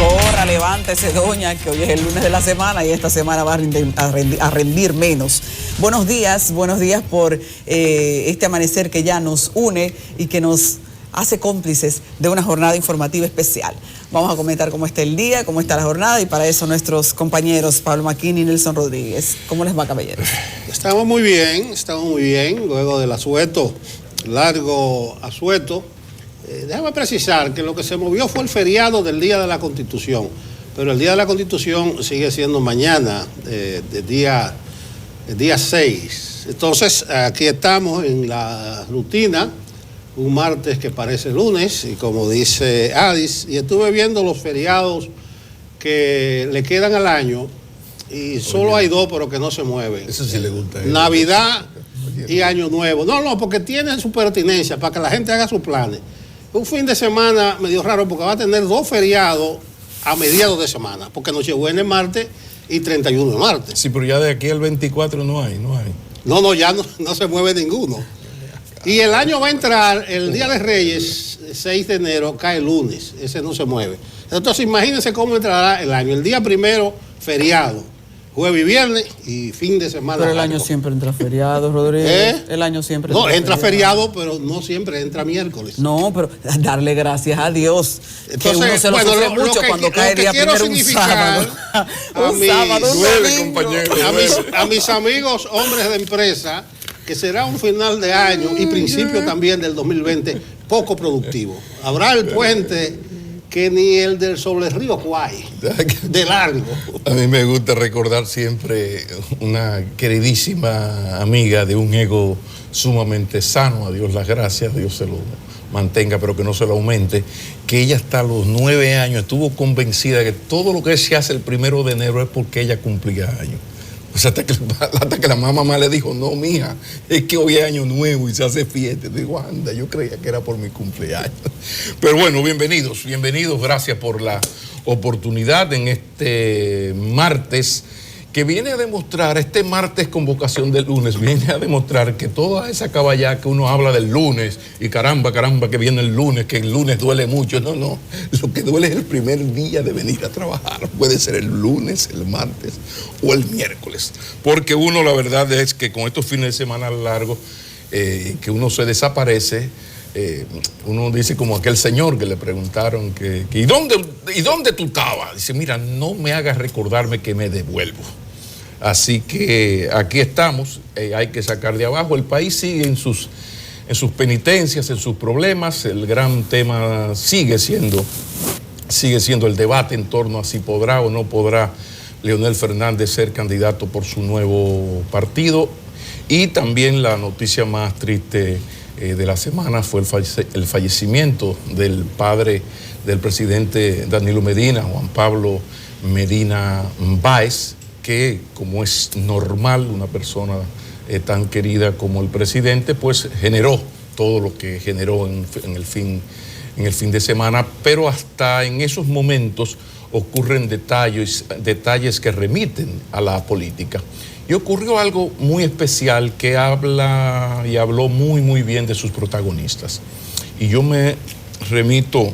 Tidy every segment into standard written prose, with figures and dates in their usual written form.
Corra, levántese, doña, que hoy es el lunes de la semana y esta semana va a rendir menos. Buenos días por este amanecer que ya nos une y que nos hace cómplices de una jornada informativa especial. Vamos a comentar cómo está el día, cómo está la jornada, y para eso nuestros compañeros Pablo Maquín y Nelson Rodríguez. ¿Cómo les va, caballeros? Estamos muy bien, luego del asueto, largo asueto. Déjame precisar que lo que se movió fue el feriado del Día de la Constitución, pero el Día de la Constitución sigue siendo mañana, el día 6. Entonces, aquí estamos en la rutina, un martes que parece lunes, y como dice Adis, y estuve viendo los feriados que le quedan al año, y solo hay dos, pero que no se mueven. Eso sí le gusta. Navidad y Año Nuevo. No, porque tienen su pertinencia para que la gente haga sus planes. Un fin de semana medio raro porque va a tener dos feriados a mediados de semana, porque Nochebuena es martes y 31 es martes. Sí, pero ya de aquí al 24 no hay. No, ya no se mueve ninguno. Y el año va a entrar, el Día de Reyes, 6 de enero, cae lunes, ese no se mueve. Entonces imagínense cómo entrará el año. El día primero, feriado. Jueves y viernes y fin de semana. Pero el año siempre entra feriado, Rodríguez. El año siempre entra feriado, pero no siempre entra miércoles. No, pero darle gracias a Dios. Entonces, que uno se lo sufre mucho cuando cae el día primero un sábado. A mis amigos hombres de empresa, que será un final de año y principio también del 2020 poco productivo. Habrá el puente que ni el del sobre el río Kwai, de largo. A mí me gusta recordar siempre una queridísima amiga de un ego sumamente sano, a Dios las gracias, Dios se lo mantenga, pero que no se lo aumente, que ella hasta los 9 años estuvo convencida de que todo lo que se hace el 1 de enero es porque ella cumplía años. Pues hasta que la mamá le dijo, no, mija, es que hoy es año nuevo y se hace fiesta. Digo, anda, yo creía que era por mi cumpleaños. Pero bueno, bienvenidos, gracias por la oportunidad en este martes, que viene a demostrar, este martes con vocación de lunes, viene a demostrar que toda esa caballá que uno habla del lunes, y caramba, que viene el lunes, que el lunes duele mucho. No, lo que duele es el primer día de venir a trabajar. Puede ser el lunes, el martes o el miércoles. Porque uno, la verdad es que con estos fines de semana largos, que uno se desaparece, uno dice como aquel señor que le preguntaron ¿y dónde tú estabas? Dice, mira, no me hagas recordarme que me devuelvo. Así que aquí estamos, hay que sacar de abajo. El país sigue en sus penitencias, en sus problemas. El gran tema sigue siendo el debate en torno a si podrá o no podrá Leonel Fernández ser candidato por su nuevo partido. Y también la noticia más triste de la semana fue el fallecimiento del padre del presidente Danilo Medina, Juan Pablo Medina Báez, que, como es normal, una persona tan querida como el presidente, pues generó todo lo que generó en el fin de semana, pero hasta en esos momentos ocurren detalles que remiten a la política. Y ocurrió algo muy especial que habló muy bien de sus protagonistas. Y yo me remito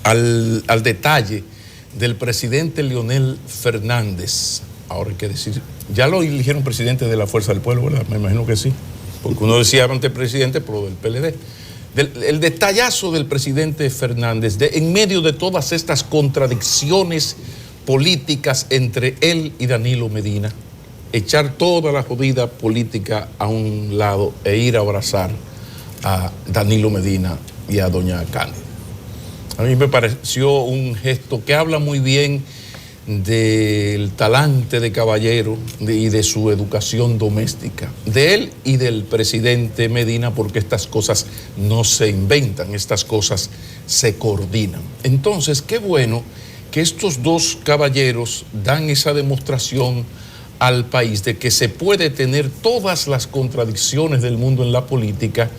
al detalle del presidente Leonel Fernández. Ahora hay que decir, ya lo eligieron presidente de la Fuerza del Pueblo, ¿verdad? Me imagino que sí, porque uno decía antes presidente, pero del PLD. El detallazo del presidente Fernández, en medio de todas estas contradicciones políticas entre él y Danilo Medina, echar toda la jodida política a un lado e ir a abrazar a Danilo Medina y a doña Cándida. A mí me pareció un gesto que habla muy bien del talante de caballero y de su educación doméstica, de él y del presidente Medina, porque estas cosas no se inventan, estas cosas se coordinan. Entonces, qué bueno que estos dos caballeros dan esa demostración al país de que se puede tener todas las contradicciones del mundo en la política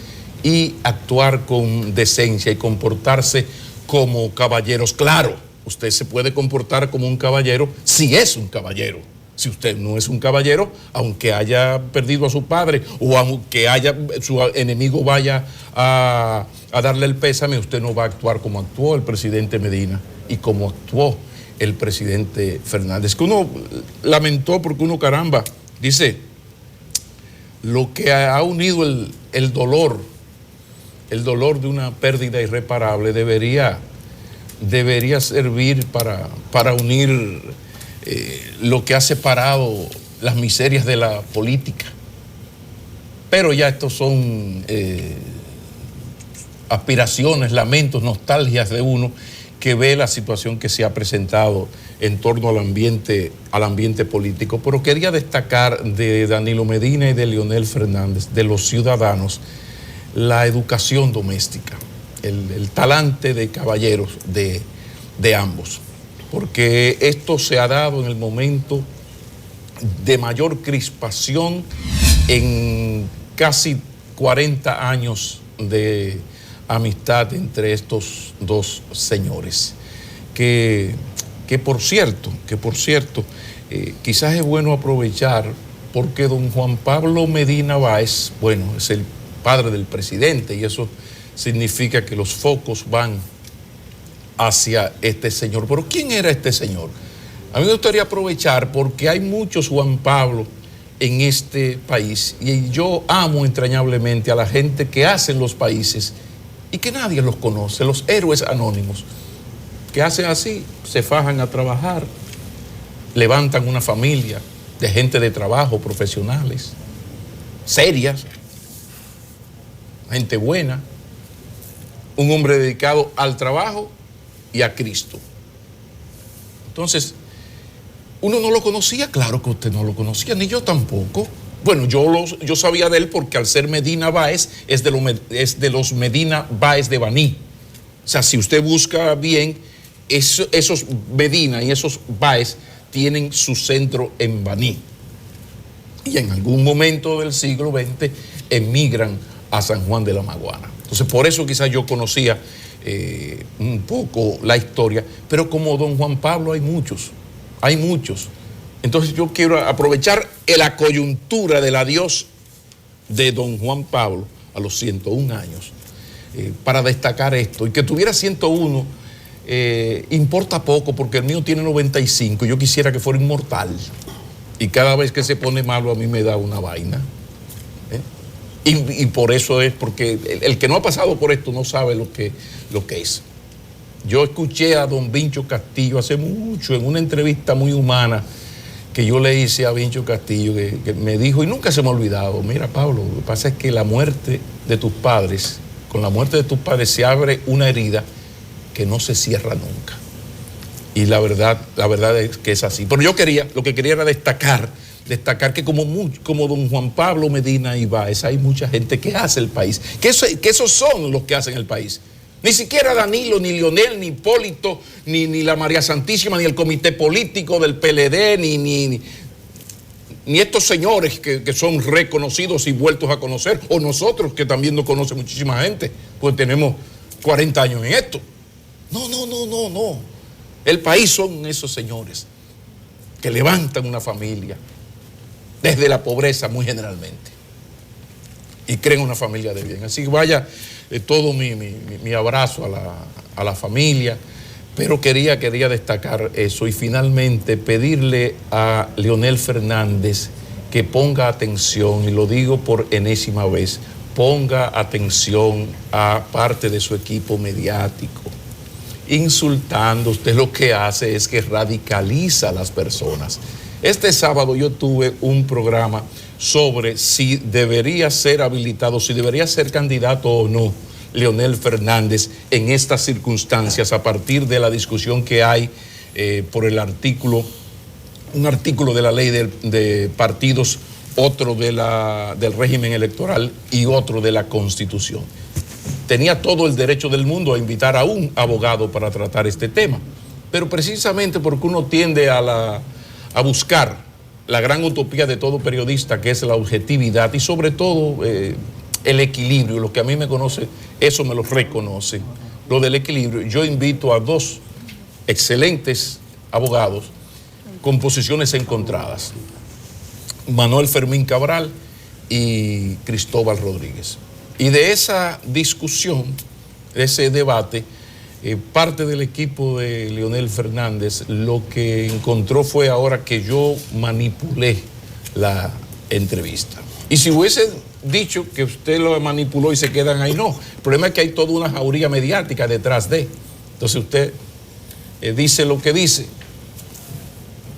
y actuar con decencia y comportarse como caballeros. Claro, usted se puede comportar como un caballero si es un caballero, Si usted no es un caballero, aunque haya perdido a su padre o aunque su enemigo vaya a darle el pésame, usted no va a actuar como actuó el presidente Medina y como actuó el presidente Fernández. Que uno lamentó porque uno, caramba, dice, lo que ha unido el dolor de una pérdida irreparable debería servir para unir lo que ha separado las miserias de la política. Pero ya estos son aspiraciones, lamentos, nostalgias de uno que ve la situación que se ha presentado en torno al ambiente político. Pero quería destacar de Danilo Medina y de Leonel Fernández, de los ciudadanos, la educación doméstica, el talante de caballeros de ambos. Porque esto se ha dado en el momento de mayor crispación en casi 40 años de amistad entre estos dos señores. Que por cierto, quizás es bueno aprovechar, porque don Juan Pablo Medina Báez, bueno, es el padre del presidente y eso significa que los focos van hacia este señor. Pero ¿quién era este señor? A mí me gustaría aprovechar porque hay muchos Juan Pablo en este país y yo amo entrañablemente a la gente que hacen los países y que nadie los conoce, los héroes anónimos, que hacen así, se fajan a trabajar, levantan una familia de gente de trabajo, profesionales, serias, gente buena, un hombre dedicado al trabajo y a Cristo. Entonces, uno no lo conocía, claro que usted no lo conocía, ni yo tampoco. Bueno, yo sabía de él porque al ser Medina Báez es de los Medina Báez de Baní. O sea, si usted busca bien, esos Medina y esos Báez tienen su centro en Baní. Y en algún momento del siglo XX emigran a San Juan de la Maguana. Entonces, por eso quizás yo conocía un poco la historia, pero como don Juan Pablo hay muchos. Entonces yo quiero aprovechar la coyuntura del adiós de don Juan Pablo a los 101 años para destacar esto. Y que tuviera 101 importa poco porque el mío tiene 95 y yo quisiera que fuera inmortal. Y cada vez que se pone malo a mí me da una vaina. Y por eso es, porque el que no ha pasado por esto no sabe lo que es. Yo escuché a don Vincho Castillo hace mucho en una entrevista muy humana que yo le hice a Vincho Castillo, que me dijo, y nunca se me ha olvidado, mira Pablo, lo que pasa es que la muerte de tus padres, con la muerte de tus padres se abre una herida que no se cierra nunca. Y la verdad es que es así. Pero lo que quería era destacar que como don Juan Pablo Medina y Báez, hay mucha gente que hace el país, que esos son los que hacen el país. Ni siquiera Danilo, ni Leonel, ni Hipólito, ni la María Santísima, ni el comité político del PLD, ni estos señores que son reconocidos y vueltos a conocer, o nosotros que también nos conoce muchísima gente, pues tenemos 40 años en esto. No. El país son esos señores que levantan una familia desde la pobreza muy generalmente y creen una familia de bien. Así que vaya todo mi abrazo a la familia, pero quería destacar eso y finalmente pedirle a Leonel Fernández que ponga atención, y lo digo por enésima vez, ponga atención a parte de su equipo mediático. Insultando, usted lo que hace es que radicaliza a las personas. Este sábado yo tuve un programa sobre si debería ser habilitado, si debería ser candidato o no Leonel Fernández en estas circunstancias a partir de la discusión que hay por un artículo de la ley de partidos, otro del régimen electoral y otro de la Constitución. Tenía todo el derecho del mundo a invitar a un abogado para tratar este tema, pero precisamente porque uno tiende a buscar la gran utopía de todo periodista, que es la objetividad y sobre todo el equilibrio. Lo que a mí me conoce, eso me lo reconoce, lo del equilibrio. Yo invito a dos excelentes abogados con posiciones encontradas. Manuel Fermín Cabral y Cristóbal Rodríguez. Y de esa discusión, de ese debate, parte del equipo de Leonel Fernández lo que encontró fue ahora que yo manipulé la entrevista. Y si hubiese dicho que usted lo manipuló y se quedan ahí, no. El problema es que hay toda una jauría mediática detrás de. Entonces usted dice lo que dice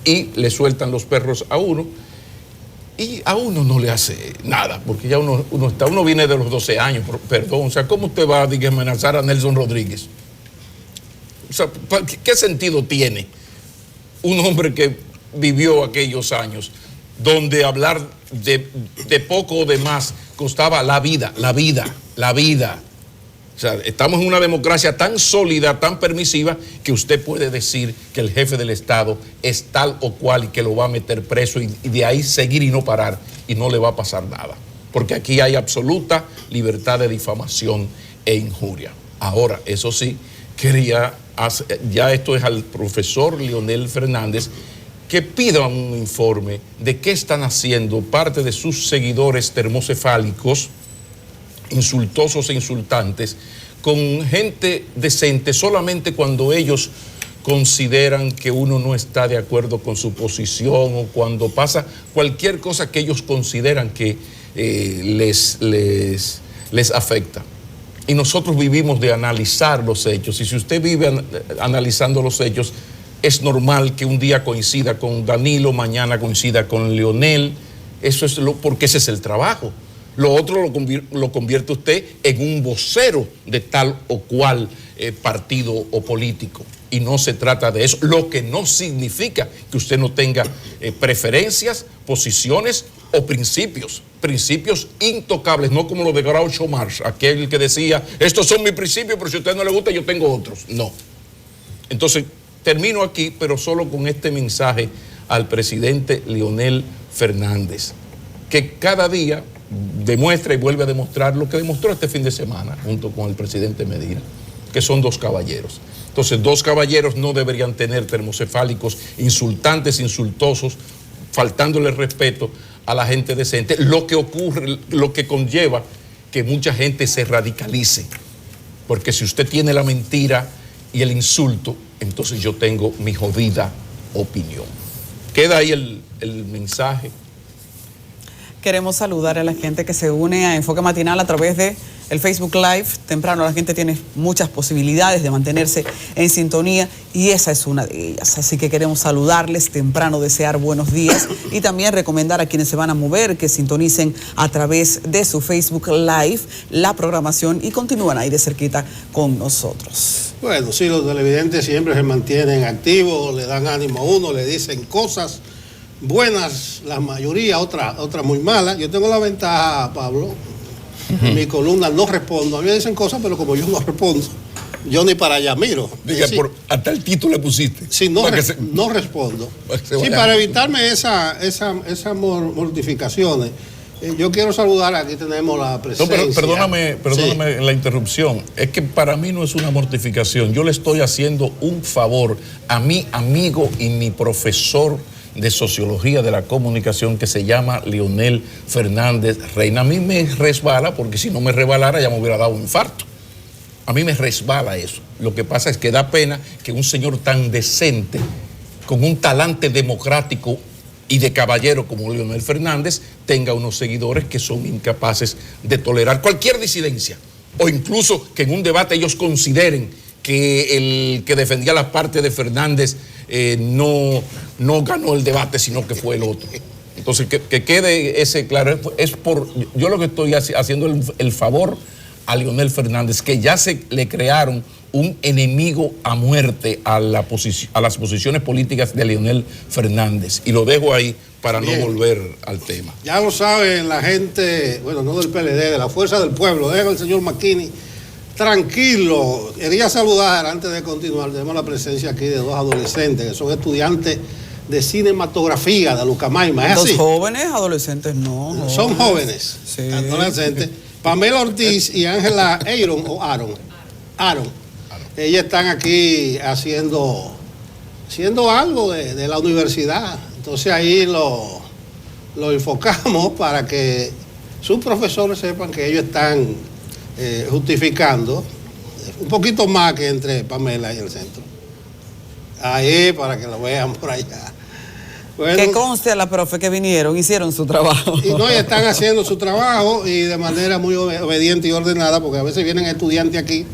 y le sueltan los perros a uno y a uno no le hace nada, porque ya uno viene de los 12 años, perdón. O sea, ¿cómo usted va a amenazar a Nelson Rodríguez? O sea, ¿qué sentido tiene un hombre que vivió aquellos años donde hablar de poco o de más costaba la vida? O sea, estamos en una democracia tan sólida, tan permisiva, que usted puede decir que el jefe del Estado es tal o cual y que lo va a meter preso y de ahí seguir y no parar y no le va a pasar nada. Porque aquí hay absoluta libertad de difamación e injuria. Ahora, eso sí, ya esto es al profesor Leonel Fernández, que pida un informe de qué están haciendo parte de sus seguidores termocefálicos, insultosos e insultantes, con gente decente solamente cuando ellos consideran que uno no está de acuerdo con su posición o cuando pasa cualquier cosa que ellos consideran que les afecta. Y nosotros vivimos de analizar los hechos, y si usted vive analizando los hechos, es normal que un día coincida con Danilo, mañana coincida con Leonel. Eso es porque ese es el trabajo. Lo otro lo convierte usted en un vocero de tal o cual partido o político. Y no se trata de eso. Lo que no significa que usted no tenga preferencias, posiciones o principios. Principios intocables, no como los de Groucho Marx, aquel que decía, estos son mis principios, pero si a usted no le gusta, yo tengo otros. No. Entonces, termino aquí, pero solo con este mensaje al presidente Leonel Fernández, que cada día demuestra y vuelve a demostrar lo que demostró este fin de semana, junto con el presidente Medina, que son dos caballeros. Entonces, dos caballeros no deberían tener termocefálicos insultantes, insultosos, faltándole respeto a la gente decente, lo que ocurre, lo que conlleva que mucha gente se radicalice. Porque si usted tiene la mentira y el insulto, entonces yo tengo mi jodida opinión. Queda ahí el mensaje. Queremos saludar a la gente que se une a Enfoque Matinal a través de el Facebook Live. Temprano la gente tiene muchas posibilidades de mantenerse en sintonía y esa es una de ellas. Así que queremos saludarles temprano, desear buenos días y también recomendar a quienes se van a mover que sintonicen a través de su Facebook Live la programación y continúan ahí de cerquita con nosotros. Bueno, sí, los televidentes siempre se mantienen activos, le dan ánimo a uno, le dicen cosas buenas, la mayoría, otras muy malas. Yo tengo la ventaja, Pablo, en mi columna no respondo. A mí me dicen cosas, pero como yo no respondo, yo ni para allá miro. Diga, sí, hasta el título le pusiste. Sí, no respondo. Sí, para evitarme esas mortificaciones. Yo quiero saludar, aquí tenemos la presencia. No, perdóname sí, la interrupción. Es que para mí no es una mortificación. Yo le estoy haciendo un favor a mi amigo y mi profesor de Sociología de la Comunicación, que se llama Leonel Fernández Reina. A mí me resbala, porque si no me resbalara ya me hubiera dado un infarto. A mí me resbala eso. Lo que pasa es que da pena que un señor tan decente, con un talante democrático y de caballero como Leonel Fernández, tenga unos seguidores que son incapaces de tolerar cualquier disidencia, o incluso que en un debate ellos consideren que el que defendía la parte de Fernández no ganó el debate, sino que fue el otro. Entonces, que quede ese claro. Yo lo que estoy haciendo el favor a Leonel Fernández, que ya se le crearon un enemigo a muerte a las posiciones políticas de Leonel Fernández. Y lo dejo ahí para no volver al tema. Ya lo saben la gente, bueno, no del PLD, de la Fuerza del Pueblo. Deja al señor McKinney tranquilo. Quería saludar, antes de continuar, tenemos la presencia aquí de dos adolescentes que son estudiantes de cinematografía de Lucamaima. ¿Es así? Dos jóvenes, adolescentes no. Jóvenes. Son jóvenes, sí, adolescentes. Pamela Ortiz y Ángela Aaron. Ellas están aquí haciendo haciendo algo de la universidad. Entonces ahí lo enfocamos para que sus profesores sepan que ellos están justificando un poquito más que entre Pamela y el centro. Ahí, para que lo vean por allá. Bueno, que conste a la profe que vinieron, hicieron su trabajo. Y no, y están haciendo su trabajo y de manera muy obediente y ordenada, porque a veces vienen estudiantes aquí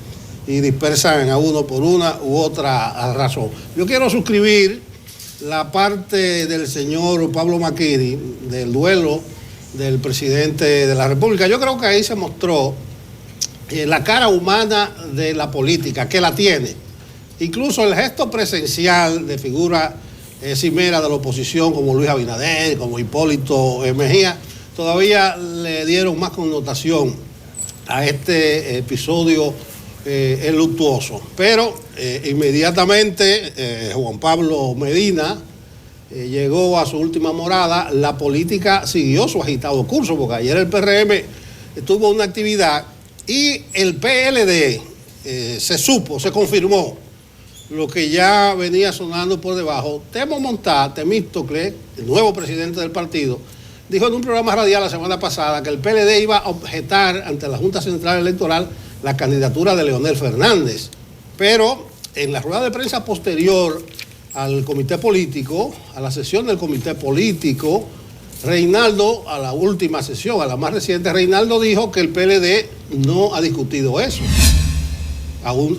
y dispersan a uno por una u otra razón. Yo quiero suscribir la parte del señor Pablo Maquiri, del duelo del presidente de la República. Yo creo que ahí se mostró la cara humana de la política, que la tiene. Incluso el gesto presencial de figura cimera de la oposición, como Luis Abinader, como Hipólito Mejía, todavía le dieron más connotación a este episodio luctuoso. Pero inmediatamente Juan Pablo Medina llegó a su última morada. La política siguió su agitado curso, porque ayer el PRM tuvo una actividad y el PLD se confirmó lo que ya venía sonando por debajo. Temo Montá, Temístocles, el nuevo presidente del partido, dijo en un programa radial la semana pasada que el PLD iba a objetar ante la Junta Central Electoral la candidatura de Leonel Fernández. Pero en la rueda de prensa posterior al comité político, a la sesión del comité político, Reinaldo, a la última sesión, a la más reciente, Reinaldo dijo que el PLD no ha discutido eso,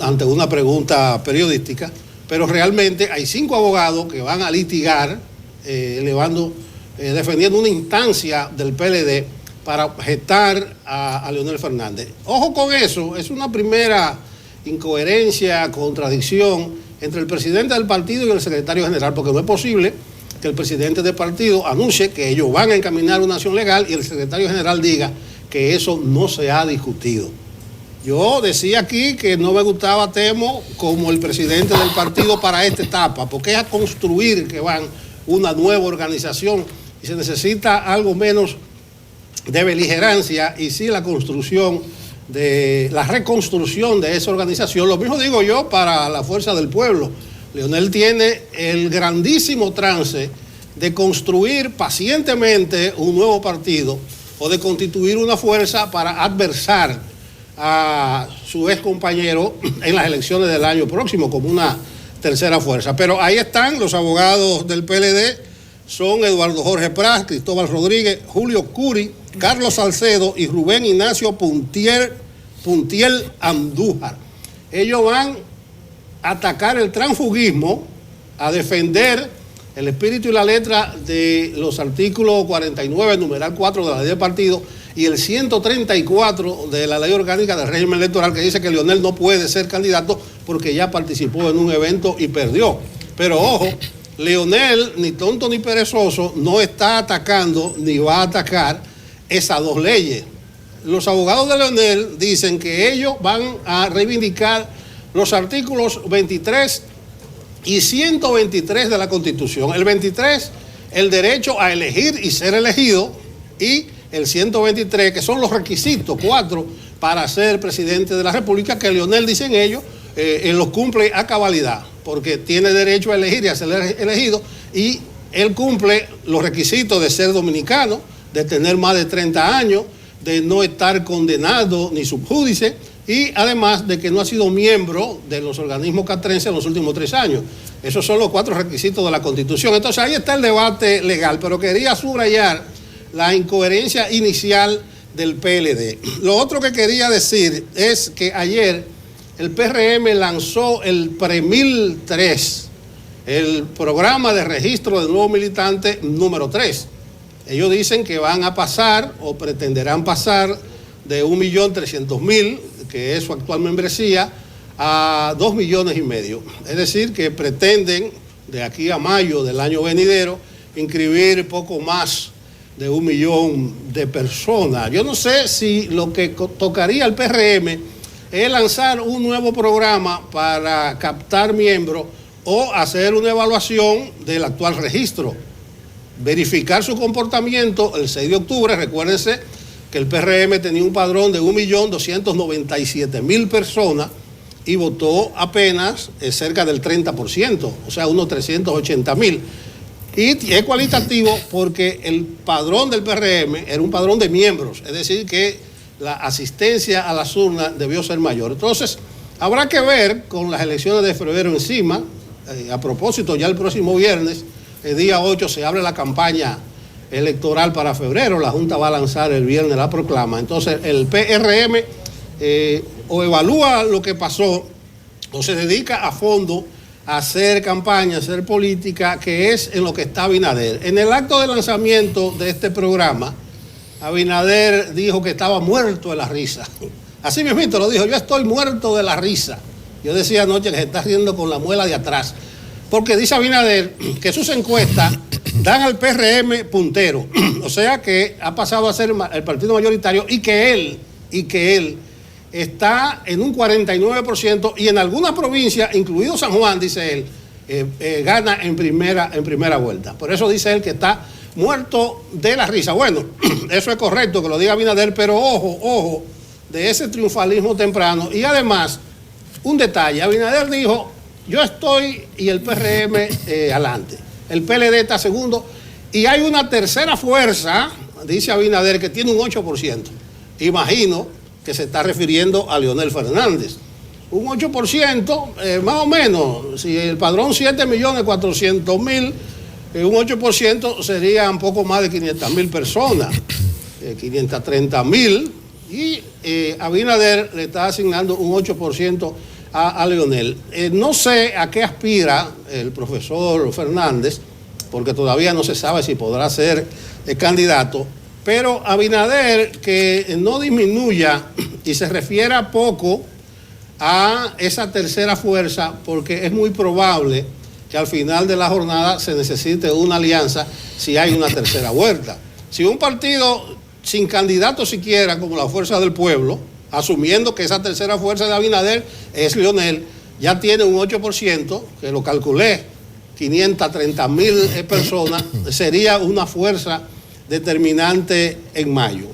ante una pregunta periodística, pero realmente hay 5 abogados que van a litigar, defendiendo una instancia del PLD para objetar a Leonel Fernández. Ojo con eso, es una primera incoherencia, contradicción entre el presidente del partido y el secretario general, porque no es posible que el presidente del partido anuncie que ellos van a encaminar una acción legal y el secretario general diga que eso no se ha discutido. Yo decía aquí que no me gustaba Temo como el presidente del partido para esta etapa, porque es a construir que van una nueva organización y se necesita algo menos de beligerancia y sí la reconstrucción de esa organización. Lo mismo digo yo para la Fuerza del Pueblo. Leonel tiene el grandísimo trance de construir pacientemente un nuevo partido o de constituir una fuerza para adversar a su ex compañero en las elecciones del año próximo como una tercera fuerza. Pero ahí están los abogados del PLD, son Eduardo Jorge Pras, Cristóbal Rodríguez, Julio Curi, Carlos Salcedo y Rubén Ignacio Puntiel Andújar. Ellos van a atacar el transfugismo, a defender el espíritu y la letra de los artículos 49, numeral 4 de la ley de partido y el 134 de la ley orgánica del régimen electoral, que dice que Leonel no puede ser candidato porque ya participó en un evento y perdió. Pero ojo, Leonel, ni tonto ni perezoso, no está atacando ni va a atacar esas 2 leyes. Los abogados de Leonel dicen que ellos van a reivindicar los artículos 23 y 123 de la Constitución. El 23, el derecho a elegir y ser elegido, y el 123, que son los requisitos, 4, para ser presidente de la República, que Leonel, dicen ellos, los cumple a cabalidad, porque tiene derecho a elegir y a ser elegido, y él cumple los requisitos de ser dominicano, de tener más de 30 años, de no estar condenado ni subjúdice, y además de que no ha sido miembro de los organismos castrenses en los últimos 3 años. Esos son los 4 requisitos de la Constitución. Entonces ahí está el debate legal, pero quería subrayar la incoherencia inicial del PLD. Lo otro que quería decir es que ayer el PRM lanzó el PREMIL 3, el programa de registro de nuevos militantes número 3. Ellos dicen que van a pasar o pretenderán pasar de 1.300.000, que es su actual membresía, a 2,5 millones. Es decir, que pretenden de aquí a mayo del año venidero inscribir poco más de 1 millón de personas. Yo no sé si lo que tocaría al PRM es lanzar un nuevo programa para captar miembros o hacer una evaluación del actual registro, verificar su comportamiento el 6 de octubre. Recuérdense que el PRM tenía un padrón de 1.297.000 personas y votó apenas cerca del 30%, o sea, unos 380,000. Y es cualitativo porque el padrón del PRM era un padrón de miembros, es decir, que la asistencia a las urnas debió ser mayor. Entonces, habrá que ver con las elecciones de febrero encima. A propósito, ya el próximo viernes, el día 8, se abre la campaña electoral para febrero. La Junta va a lanzar el viernes la proclama. Entonces, el PRM o evalúa lo que pasó o se dedica a fondo a hacer campaña, a hacer política, que es en lo que está Abinader. En el acto de lanzamiento de este programa, Abinader dijo que estaba muerto de la risa. Así mismo lo dijo, yo estoy muerto de la risa. Yo decía anoche que se está riendo con la muela de atrás. Porque dice Abinader que sus encuestas dan al PRM puntero. O sea que ha pasado a ser el partido mayoritario y que él está en un 49% y en algunas provincias, incluido San Juan, dice él, gana en primera vuelta. Por eso dice él que está muerto de la risa. Bueno, eso es correcto que lo diga Abinader, pero ojo de ese triunfalismo temprano. Y además, un detalle, Abinader dijo, yo estoy y el PRM adelante. El PLD está segundo y hay una tercera fuerza, dice Abinader, que tiene un 8%. Imagino que se está refiriendo a Leonel Fernández. Un 8%, más o menos, si el padrón 7.400.000, un 8% sería un poco más de 500.000 personas, 530.000, y Abinader le está asignando un 8% a Leonel. No sé a qué aspira el profesor Fernández, porque todavía no se sabe si podrá ser candidato, pero Abinader que no disminuya y se refiera poco a esa tercera fuerza, porque es muy probable que al final de la jornada se necesite una alianza si hay una tercera vuelta. Si un partido sin candidato siquiera, como la Fuerza del Pueblo, asumiendo que esa tercera fuerza de Abinader es Leonel, ya tiene un 8%, que lo calculé, 530.000 personas, sería una fuerza determinante en mayo.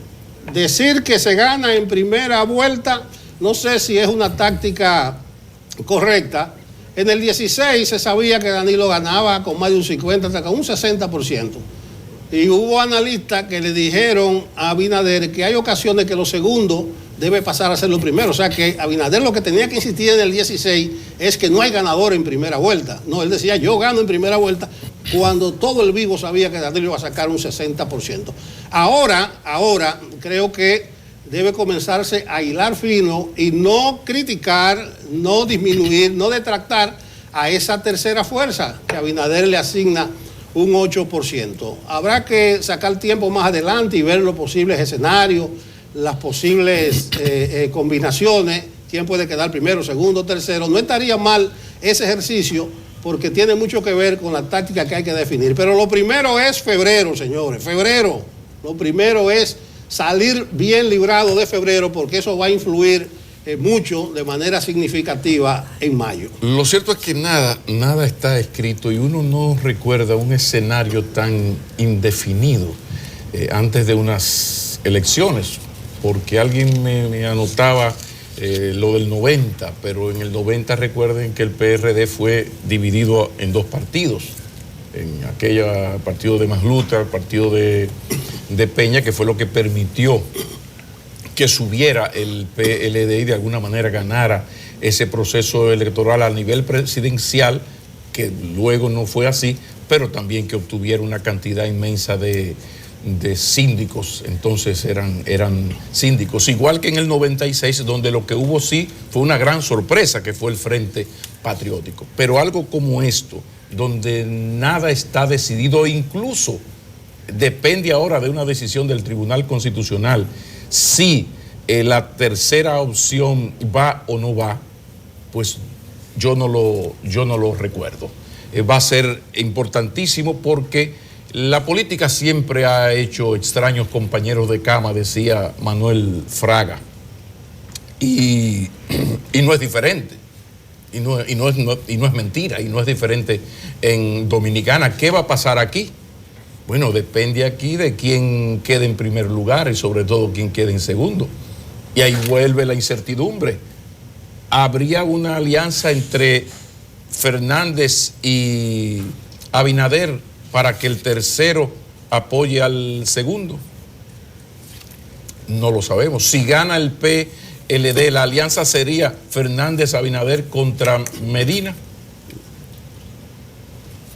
Decir que se gana en primera vuelta, no sé si es una táctica correcta. En el 16 se sabía que Danilo ganaba con más de un 50, hasta con un 60%. Y hubo analistas que le dijeron a Abinader que hay ocasiones que lo segundo debe pasar a ser lo primero. O sea que Abinader lo que tenía que insistir en el 16 es que no hay ganador en primera vuelta. No, él decía, yo gano en primera vuelta, cuando todo el vivo sabía que Danilo iba a sacar un 60%. Ahora creo que debe comenzarse a hilar fino y no criticar, no disminuir, no detractar a esa tercera fuerza que Abinader le asigna un 8%. Habrá que sacar tiempo más adelante y ver los posibles escenarios, las posibles combinaciones, quién puede quedar primero, segundo, tercero. No estaría mal ese ejercicio porque tiene mucho que ver con la táctica que hay que definir. Pero lo primero es febrero, señores, febrero. Lo primero es salir bien librado de febrero porque eso va a influir mucho de manera significativa en mayo. Lo cierto es que nada está escrito y uno no recuerda un escenario tan indefinido antes de unas elecciones, porque alguien me anotaba lo del 90, pero en el 90 recuerden que el PRD fue dividido en dos partidos, en aquella partido de Masluta, el partido de Peña, que fue lo que permitió que subiera el PLD y de alguna manera ganara ese proceso electoral a nivel presidencial, que luego no fue así, pero también que obtuviera una cantidad inmensa de síndicos, entonces eran síndicos, igual que en el 96, donde lo que hubo sí fue una gran sorpresa, que fue el Frente Patriótico. Pero algo como esto, donde nada está decidido, incluso depende ahora de una decisión del Tribunal Constitucional, si la tercera opción va o no va, pues yo no lo recuerdo. Va a ser importantísimo porque la política siempre ha hecho extraños compañeros de cama, decía Manuel Fraga, y no es diferente, y no es mentira, y no es diferente en Dominicana. ¿Qué va a pasar aquí? Bueno, depende aquí de quién quede en primer lugar y sobre todo quién quede en segundo. Y ahí vuelve la incertidumbre. ¿habría una alianza entre Fernández y Abinader para que el tercero apoye al segundo? No lo sabemos. Si gana el PLD, la alianza sería Fernández-Abinader contra Medina.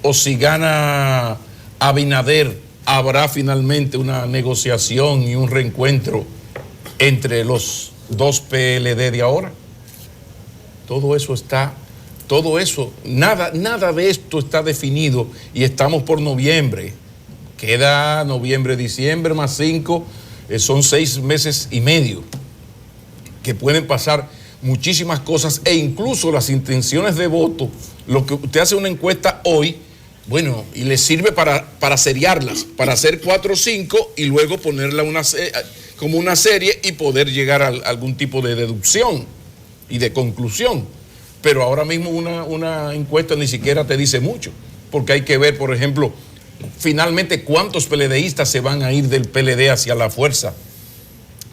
O si gana Abinader, habrá finalmente una negociación y un reencuentro entre los dos PLD de ahora. Todo eso, nada de esto está definido y estamos por noviembre. Queda noviembre, diciembre más 5, son 6 meses y medio, que pueden pasar muchísimas cosas e incluso las intenciones de voto. Lo que usted hace una encuesta hoy, bueno, y le sirve para seriarlas, para hacer 4 o 5 y luego ponerla como una serie y poder llegar a algún tipo de deducción y de conclusión. Pero ahora mismo una encuesta ni siquiera te dice mucho, porque hay que ver, por ejemplo, finalmente cuántos PLDistas se van a ir del PLD hacia la fuerza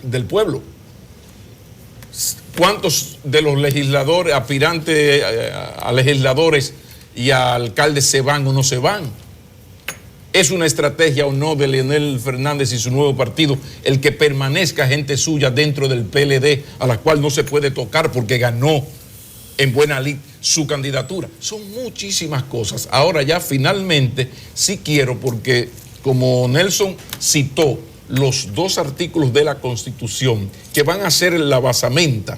del pueblo. ¿Cuántos de los legisladores, aspirantes a legisladores y a alcaldes se van o no se van? ¿Es una estrategia o no de Leonel Fernández y su nuevo partido el que permanezca gente suya dentro del PLD a la cual no se puede tocar porque ganó en buena lid su candidatura? Son muchísimas cosas. Ahora ya finalmente sí quiero, porque como Nelson citó los 2 artículos de la Constitución que van a ser la basamenta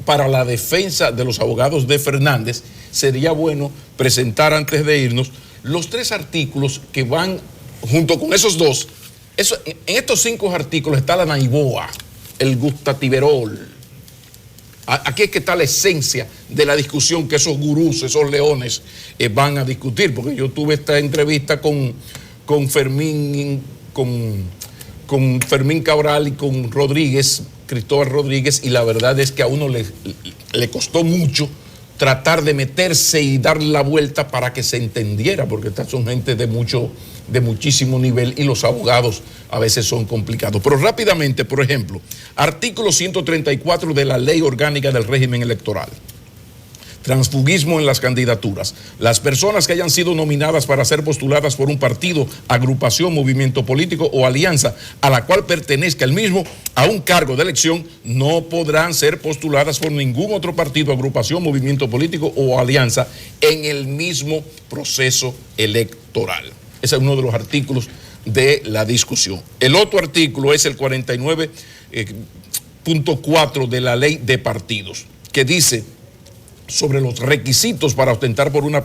para la defensa de los abogados de Fernández, sería bueno presentar antes de irnos los 3 artículos que van junto con esos 2. En estos 5 artículos está la naiboa, el gustativerol. Aquí es que está la esencia de la discusión que esos gurús, esos leones van a discutir, porque yo tuve esta entrevista con Fermín Cabral y con Cristóbal Rodríguez, y la verdad es que a uno le costó mucho tratar de meterse y dar la vuelta para que se entendiera, porque estas son gente de muchísimo nivel y los abogados a veces son complicados. Pero rápidamente, por ejemplo, artículo 134 de la Ley Orgánica del Régimen Electoral. Transfugismo en las candidaturas. Las personas que hayan sido nominadas para ser postuladas por un partido, agrupación, movimiento político o alianza a la cual pertenezca el mismo a un cargo de elección no podrán ser postuladas por ningún otro partido, agrupación, movimiento político o alianza en el mismo proceso electoral. Ese es uno de los artículos de la discusión. El otro artículo es el 49.4 de la Ley de Partidos, que dice sobre los requisitos para ostentar por una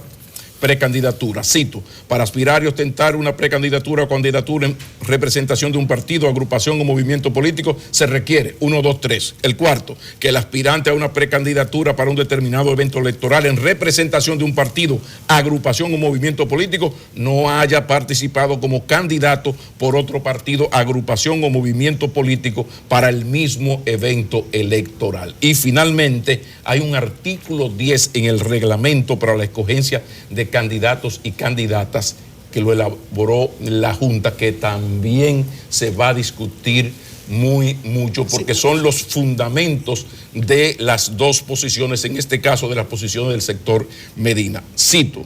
precandidatura. Cito: para aspirar y ostentar una precandidatura o candidatura en representación de un partido, agrupación o movimiento político, se requiere 1, 2, 3. El cuarto, que el aspirante a una precandidatura para un determinado evento electoral en representación de un partido, agrupación o movimiento político no haya participado como candidato por otro partido, agrupación o movimiento político para el mismo evento electoral. Y finalmente hay un artículo 10 en el reglamento para la escogencia de candidatos y candidatas que lo elaboró la Junta, que también se va a discutir mucho, porque son los fundamentos de las 2 posiciones, en este caso de las posiciones del sector Medina. Cito: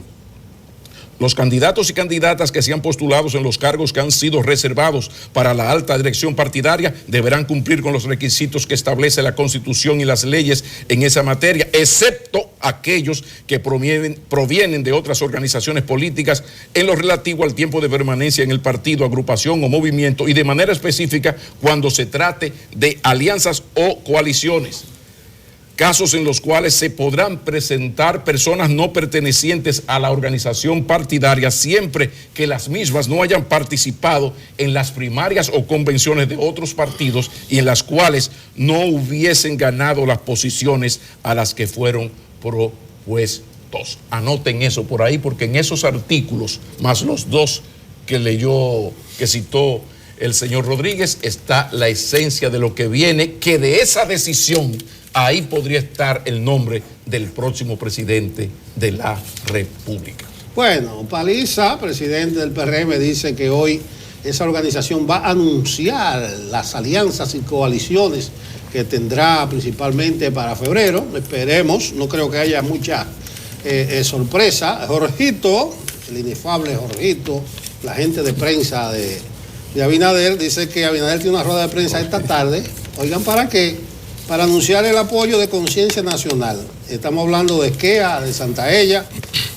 los candidatos y candidatas que sean postulados en los cargos que han sido reservados para la alta dirección partidaria deberán cumplir con los requisitos que establece la Constitución y las leyes en esa materia, excepto aquellos que provienen de otras organizaciones políticas en lo relativo al tiempo de permanencia en el partido, agrupación o movimiento, y de manera específica cuando se trate de alianzas o coaliciones. Casos en los cuales se podrán presentar personas no pertenecientes a la organización partidaria siempre que las mismas no hayan participado en las primarias o convenciones de otros partidos y en las cuales no hubiesen ganado las posiciones a las que fueron propuestos. Anoten eso por ahí, porque en esos artículos, más los 2 que citó el señor Rodríguez, está la esencia de lo que viene, que de esa decisión ahí podría estar el nombre del próximo presidente de la República. Bueno, Paliza, presidente del PRM, dice que hoy esa organización va a anunciar las alianzas y coaliciones que tendrá principalmente para febrero. Esperemos, no creo que haya mucha sorpresa. Jorgito, el inefable Jorgito, la gente de prensa de Abinader, dice que Abinader tiene una rueda de prensa esta tarde. Oigan, ¿para qué? Para anunciar el apoyo de Conciencia Nacional. Estamos hablando de Esquea, de Santaella,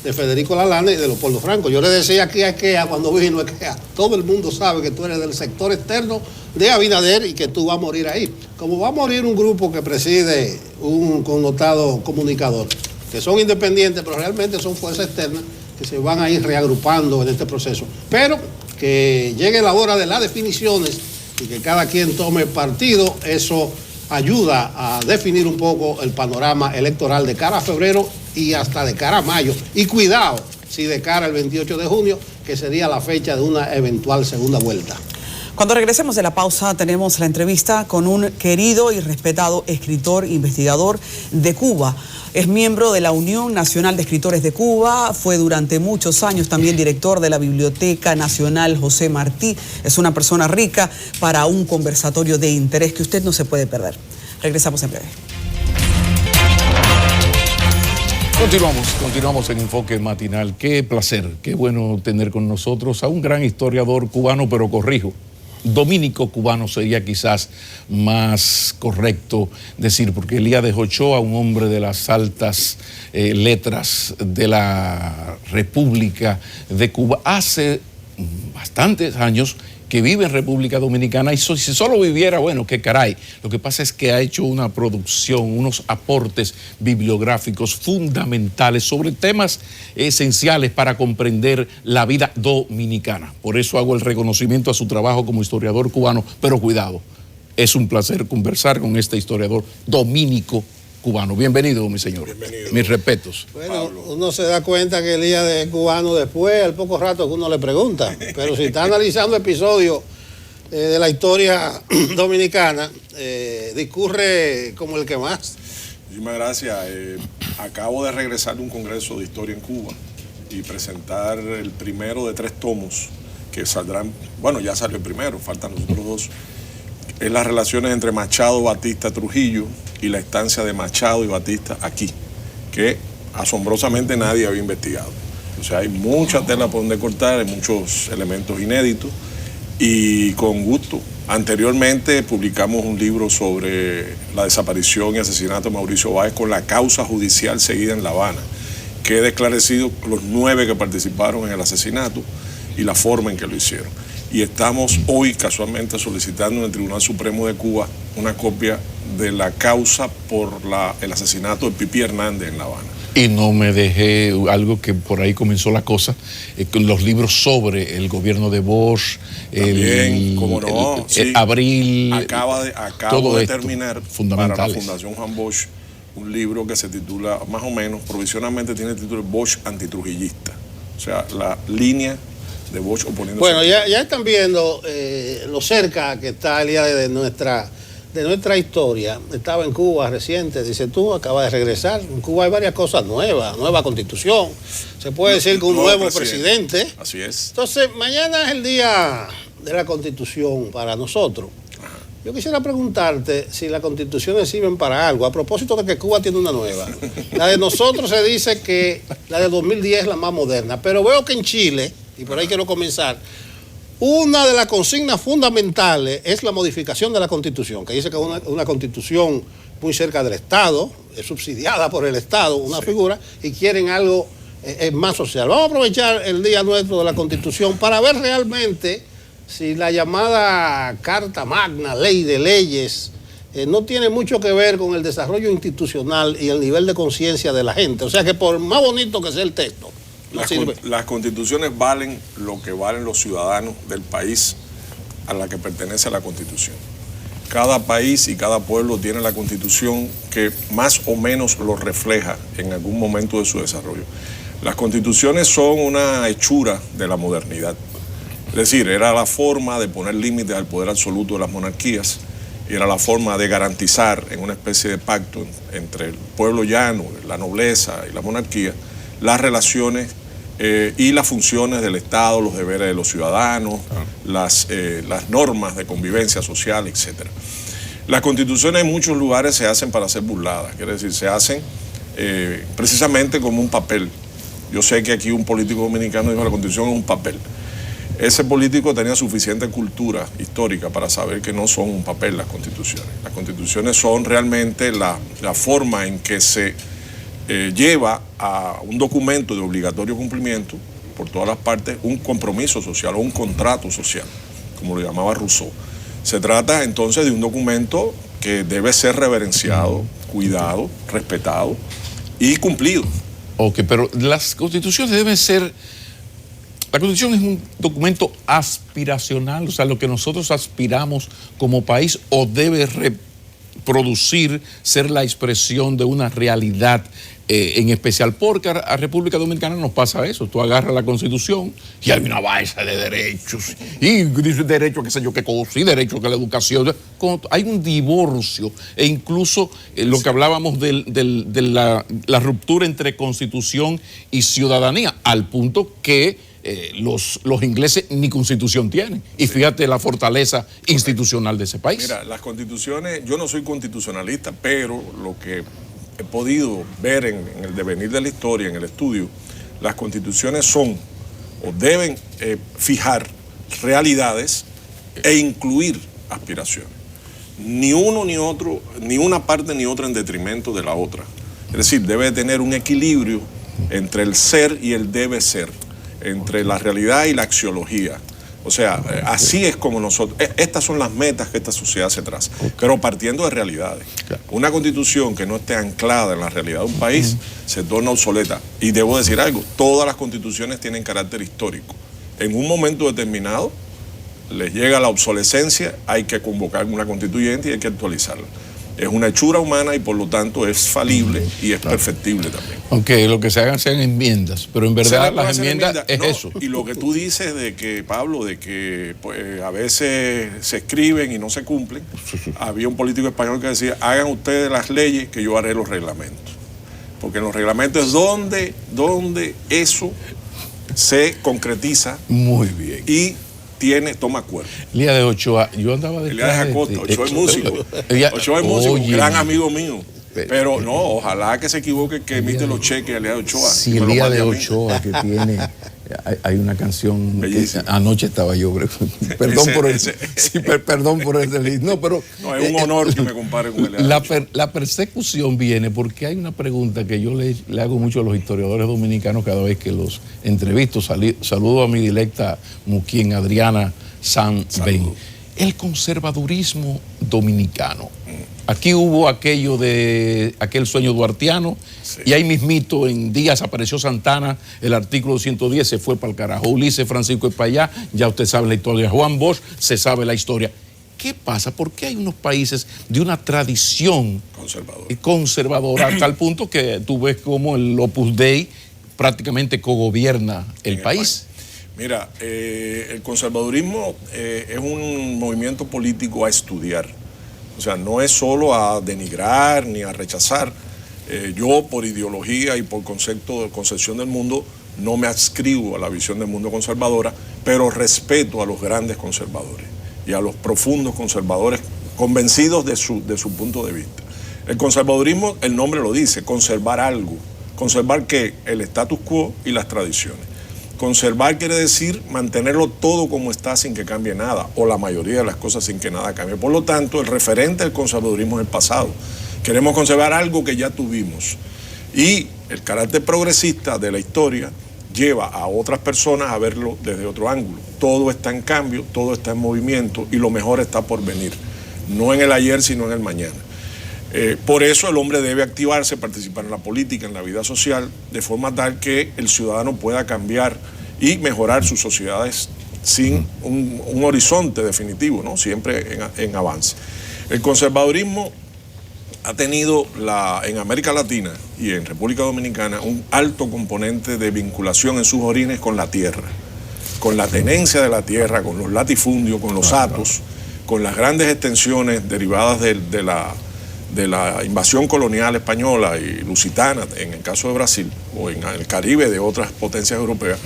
de Federico Lalande y de Leopoldo Franco. Yo le decía aquí a Esquea cuando vino Esquea, todo el mundo sabe que tú eres del sector externo de Abinader y que tú vas a morir ahí. Como va a morir un grupo que preside un connotado comunicador, que son independientes, pero realmente son fuerzas externas que se van a ir reagrupando en este proceso. Pero que llegue la hora de las definiciones y que cada quien tome partido, eso ayuda a definir un poco el panorama electoral de cara a febrero y hasta de cara a mayo. Y cuidado, si de cara al 28 de junio, que sería la fecha de una eventual segunda vuelta. Cuando regresemos de la pausa tenemos la entrevista con un querido y respetado escritor, investigador de Cuba. Es miembro de la Unión Nacional de Escritores de Cuba, fue durante muchos años también director de la Biblioteca Nacional José Martí. Es una persona rica para un conversatorio de interés que usted no se puede perder. Regresamos en breve. Continuamos en Enfoque Matinal. Qué placer, qué bueno tener con nosotros a un gran historiador cubano, pero corrijo, dominico cubano sería quizás más correcto decir, porque Elías Ochoa, un hombre de las altas letras de la República de Cuba, hace bastantes años que vive en República Dominicana y si solo viviera, bueno, qué caray. Lo que pasa es que ha hecho una producción, unos aportes bibliográficos fundamentales sobre temas esenciales para comprender la vida dominicana. Por eso hago el reconocimiento a su trabajo como historiador cubano, pero cuidado, es un placer conversar con este historiador dominico cubano. Bienvenido, mi señor. Bienvenido. Mis respetos. Bueno, Pablo, uno se da cuenta que Elías es cubano después, al poco rato que uno le pregunta. Pero si está analizando episodios de la historia dominicana, discurre como el que más. Muchísimas gracias. Acabo de regresar de un congreso de historia en Cuba y presentar el primero de 3 tomos que saldrán, bueno, ya salió el primero, faltan los otros 2. Es las relaciones entre Machado, Batista, Trujillo y la estancia de Machado y Batista aquí, que asombrosamente nadie había investigado. O sea, hay mucha tela por donde cortar, hay muchos elementos inéditos y con gusto. Anteriormente publicamos un libro sobre la desaparición y asesinato de Mauricio Báez con la causa judicial seguida en La Habana. Queda esclarecido los 9 que participaron en el asesinato y la forma en que lo hicieron. Y estamos hoy casualmente solicitando en el Tribunal Supremo de Cuba una copia de la causa por el asesinato de Pipí Hernández en La Habana. Y no me dejé algo que por ahí comenzó la cosa, con los libros sobre el gobierno de Bosch, también, cómo no, sí. Abril. Acabo de terminar para la Fundación Juan Bosch un libro que se titula, más o menos, provisionalmente tiene el título Bosch antitrujillista. O sea, la línea de Bosch oponiéndose. Bueno, ya están viendo lo cerca que está el día de nuestra historia. Estaba en Cuba reciente, dice tú, acaba de regresar. En Cuba hay varias cosas nuevas, nueva constitución. Se puede decir que un nuevo presidente. Así es. Entonces, mañana es el día de la constitución para nosotros. Ajá. Yo quisiera preguntarte si las constituciones sirven para algo, a propósito de que Cuba tiene una nueva. La de nosotros se dice que la de 2010 es la más moderna, pero veo que en Chile, y por ahí quiero comenzar, una de las consignas fundamentales es la modificación de la Constitución, que dice que es una Constitución muy cerca del Estado, es subsidiada por el Estado, una figura, y quieren algo más social. Vamos a aprovechar el día nuestro de la Constitución para ver realmente si la llamada Carta Magna, Ley de Leyes, no tiene mucho que ver con el desarrollo institucional y el nivel de conciencia de la gente. O sea que por más bonito que sea el texto, las constituciones valen lo que valen los ciudadanos del país a la que pertenece la constitución. Cada país y cada pueblo tiene la constitución que más o menos lo refleja en algún momento de su desarrollo. Las constituciones son una hechura de la modernidad. Es decir, era la forma de poner límites al poder absoluto de las monarquías y era la forma de garantizar en una especie de pacto entre el pueblo llano, la nobleza y la monarquía las relaciones y las funciones del Estado, los deberes de los ciudadanos, las normas de convivencia social, etc. Las constituciones en muchos lugares se hacen para ser burladas, quiere decir, se hacen precisamente como un papel. Yo sé que aquí un político dominicano dijo que la constitución es un papel. Ese político tenía suficiente cultura histórica para saber que no son un papel las constituciones. Las constituciones son realmente la forma en que se lleva a un documento de obligatorio cumplimiento por todas las partes un compromiso social o un contrato social, como lo llamaba Rousseau. Se trata entonces de un documento que debe ser reverenciado, cuidado, respetado y cumplido. Ok, pero las constituciones deben ser... La Constitución es un documento aspiracional, o sea, lo que nosotros aspiramos como país, o debe reproducir, ser la expresión de una realidad en especial, porque a República Dominicana nos pasa eso. Tú agarras la Constitución y hay una base de derechos, y dice derecho a qué sé yo qué cosa, y derecho a la educación. Hay un divorcio, e incluso lo que hablábamos de la ruptura entre Constitución y ciudadanía, al punto que los ingleses ni constitución tienen. Y fíjate la fortaleza institucional de ese país. Mira, las constituciones, yo no soy constitucionalista, pero lo que he podido ver en el devenir de la historia, en el estudio, las constituciones son o deben fijar realidades e incluir aspiraciones. Ni uno ni otro, ni una parte ni otra en detrimento de la otra. Es decir, debe tener un equilibrio entre el ser y el debe ser, entre la realidad y la axiología. O sea, así es como nosotros... Estas son las metas que esta sociedad se traza, pero partiendo de realidades. Una constitución que no esté anclada en la realidad de un país se torna obsoleta. Y debo decir algo, todas las constituciones tienen carácter histórico. En un momento determinado les llega la obsolescencia, hay que convocar una constituyente y hay que actualizarla. Es una hechura humana y por lo tanto es falible y es perfectible también. Aunque lo que se hagan sean enmiendas, pero en verdad las enmiendas es eso. Y lo que tú dices de que, Pablo, de que pues, a veces se escriben y no se cumplen, había un político español que decía, hagan ustedes las leyes que yo haré los reglamentos. Porque en los reglamentos es donde eso se concretiza. Muy bien. Y toma cuerpo. Elías de Ochoa, yo andaba detrás Elías de Acosta, Ochoa es músico. Ochoa es músico, un gran amigo mío. Pero no, ojalá que se equivoque que emite los cheques a Elías de Ochoa. Sí, Elías de Ochoa que tiene... Hay una canción que anoche estaba yo, perdón por el no, pero no, es un honor que me compare con él. La persecución viene porque hay una pregunta que yo le hago mucho a los historiadores dominicanos cada vez que los entrevisto. Saludo a mi directa Muquín, Adriana San Ben. El conservadurismo dominicano. Aquí hubo aquel sueño duartiano, sí. Y ahí mismito en días apareció Santana, el artículo 110 se fue para el carajo. Ulises Francisco es para allá, ya usted sabe la historia. Juan Bosch, se sabe la historia. ¿Qué pasa? ¿Por qué hay unos países de una tradición conservadora hasta el punto que tú ves como el Opus Dei prácticamente cogobierna el país? Mira, el conservadurismo es un movimiento político a estudiar. O sea, no es solo a denigrar ni a rechazar. Yo, por ideología y por concepción del mundo, no me adscribo a la visión del mundo conservadora, pero respeto a los grandes conservadores y a los profundos conservadores convencidos de su punto de vista. El conservadurismo, el nombre lo dice, conservar algo. ¿Conservar qué? El status quo y las tradiciones. Conservar quiere decir mantenerlo todo como está sin que cambie nada, o la mayoría de las cosas sin que nada cambie. Por lo tanto, el referente del conservadurismo es el pasado. Queremos conservar algo que ya tuvimos. Y el carácter progresista de la historia lleva a otras personas a verlo desde otro ángulo. Todo está en cambio, todo está en movimiento y lo mejor está por venir. No en el ayer, sino en el mañana. Por eso el hombre debe activarse, participar en la política, en la vida social, de forma tal que el ciudadano pueda cambiar y mejorar sus sociedades sin un horizonte definitivo, ¿no? Siempre en avance. El conservadurismo ha tenido en América Latina y en República Dominicana un alto componente de vinculación en sus orígenes con la tierra, con la tenencia de la tierra, con los latifundios, con los hatos, con las grandes extensiones derivadas de de la invasión colonial española y lusitana, en el caso de Brasil, o en el Caribe de otras potencias europeas,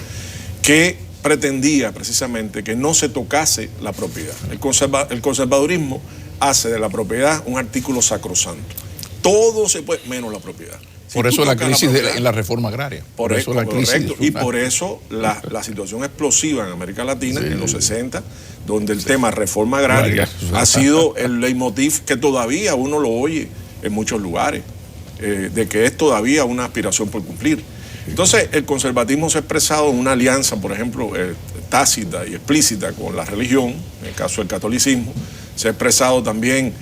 que pretendía precisamente que no se tocase la propiedad. El conservadurismo hace de la propiedad un artículo sacrosanto. Todo se puede, menos la propiedad. Por eso la crisis en la reforma agraria. Por eso la crisis. Y por eso la situación explosiva en América Latina, en los 60, donde el tema reforma agraria ha sido el leitmotiv que todavía uno lo oye en muchos lugares, de que es todavía una aspiración por cumplir. Entonces, el conservatismo se ha expresado en una alianza, por ejemplo, tácita y explícita con la religión, en el caso del catolicismo. Se ha expresado también,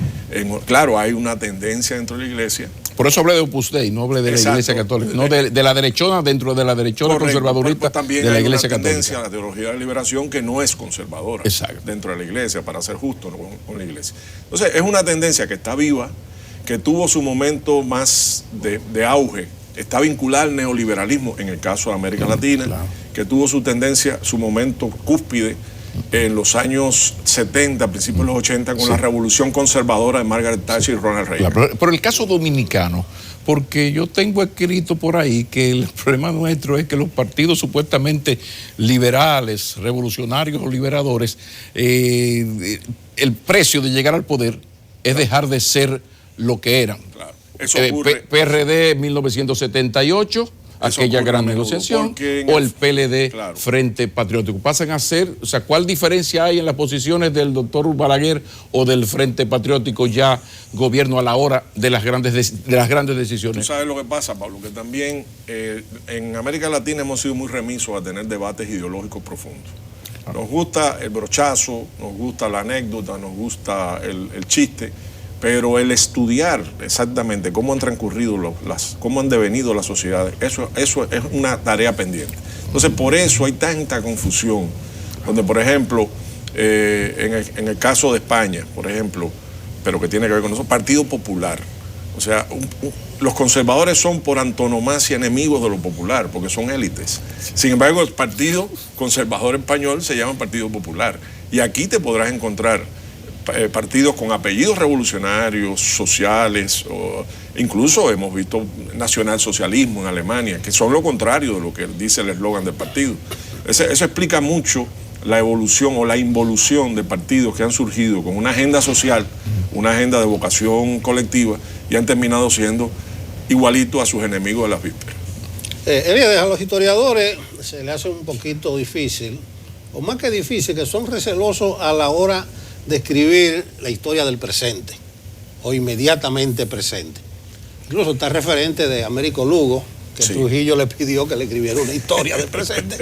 claro, hay una tendencia dentro de la iglesia. Por eso hablé de Opus Dei, no hablé de la Iglesia Católica, no de la derechona, dentro de la derechona conservadorista también de la hay Iglesia una Católica. tendencia a la teología de la liberación que no es conservadora. Exacto. Dentro de la iglesia, para ser justo con la iglesia. Entonces, es una tendencia que está viva, que tuvo su momento más de auge, está vinculada al neoliberalismo en el caso de América Latina, que tuvo su tendencia, su momento cúspide en los años 70, principios de los 80, con la revolución conservadora de Margaret Thatcher y Ronald Reagan. Pero el caso dominicano, porque yo tengo escrito por ahí que el problema nuestro es que los partidos supuestamente liberales, revolucionarios o liberadores, el precio de llegar al poder es dejar de ser lo que eran. Claro. Eso ocurre. PRD 1978, aquella gran negociación, o el PLD Frente Patriótico. Pasan a ser, o sea, ¿cuál diferencia hay en las posiciones del doctor Balaguer o del Frente Patriótico ya gobierno a la hora de las grandes decisiones? Tú sabes lo que pasa, Pablo, que también en América Latina hemos sido muy remisos a tener debates ideológicos profundos. Nos gusta el brochazo, nos gusta la anécdota, nos gusta el chiste, pero el estudiar exactamente cómo han transcurrido, cómo han devenido las sociedades, eso es una tarea pendiente. Entonces, por eso hay tanta confusión, donde, por ejemplo, en el caso de España, por ejemplo, pero que tiene que ver con eso, Partido Popular. O sea, los conservadores son por antonomasia enemigos de lo popular, porque son élites. Sin embargo, el Partido Conservador Español se llama Partido Popular. Y aquí te podrás encontrar partidos con apellidos revolucionarios, sociales, o incluso hemos visto nacionalsocialismo en Alemania, que son lo contrario de lo que dice el eslogan del partido. Eso explica mucho la evolución o la involución de partidos que han surgido con una agenda social, una agenda de vocación colectiva, y han terminado siendo igualitos a sus enemigos de las vísperas. A los historiadores se le hace un poquito difícil, o más que difícil, que son recelosos a la hora de escribir la historia del presente, o inmediatamente presente. Incluso está el referente de Américo Lugo, que Trujillo le pidió que le escribiera una historia del presente.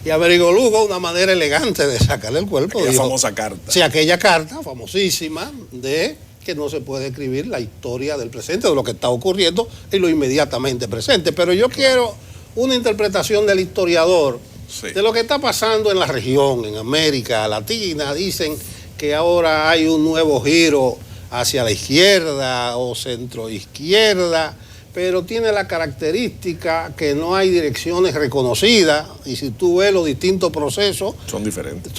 Y Américo Lugo, una manera elegante de sacarle el cuerpo. Aquella famosa carta. Sí, aquella carta famosísima de que no se puede escribir la historia del presente, de lo que está ocurriendo y lo inmediatamente presente. Pero yo quiero una interpretación del historiador de lo que está pasando en la región, en América Latina. Dicen que ahora hay un nuevo giro hacia la izquierda o centroizquierda, pero tiene la característica que no hay direcciones reconocidas, y si tú ves los distintos procesos son diferentes.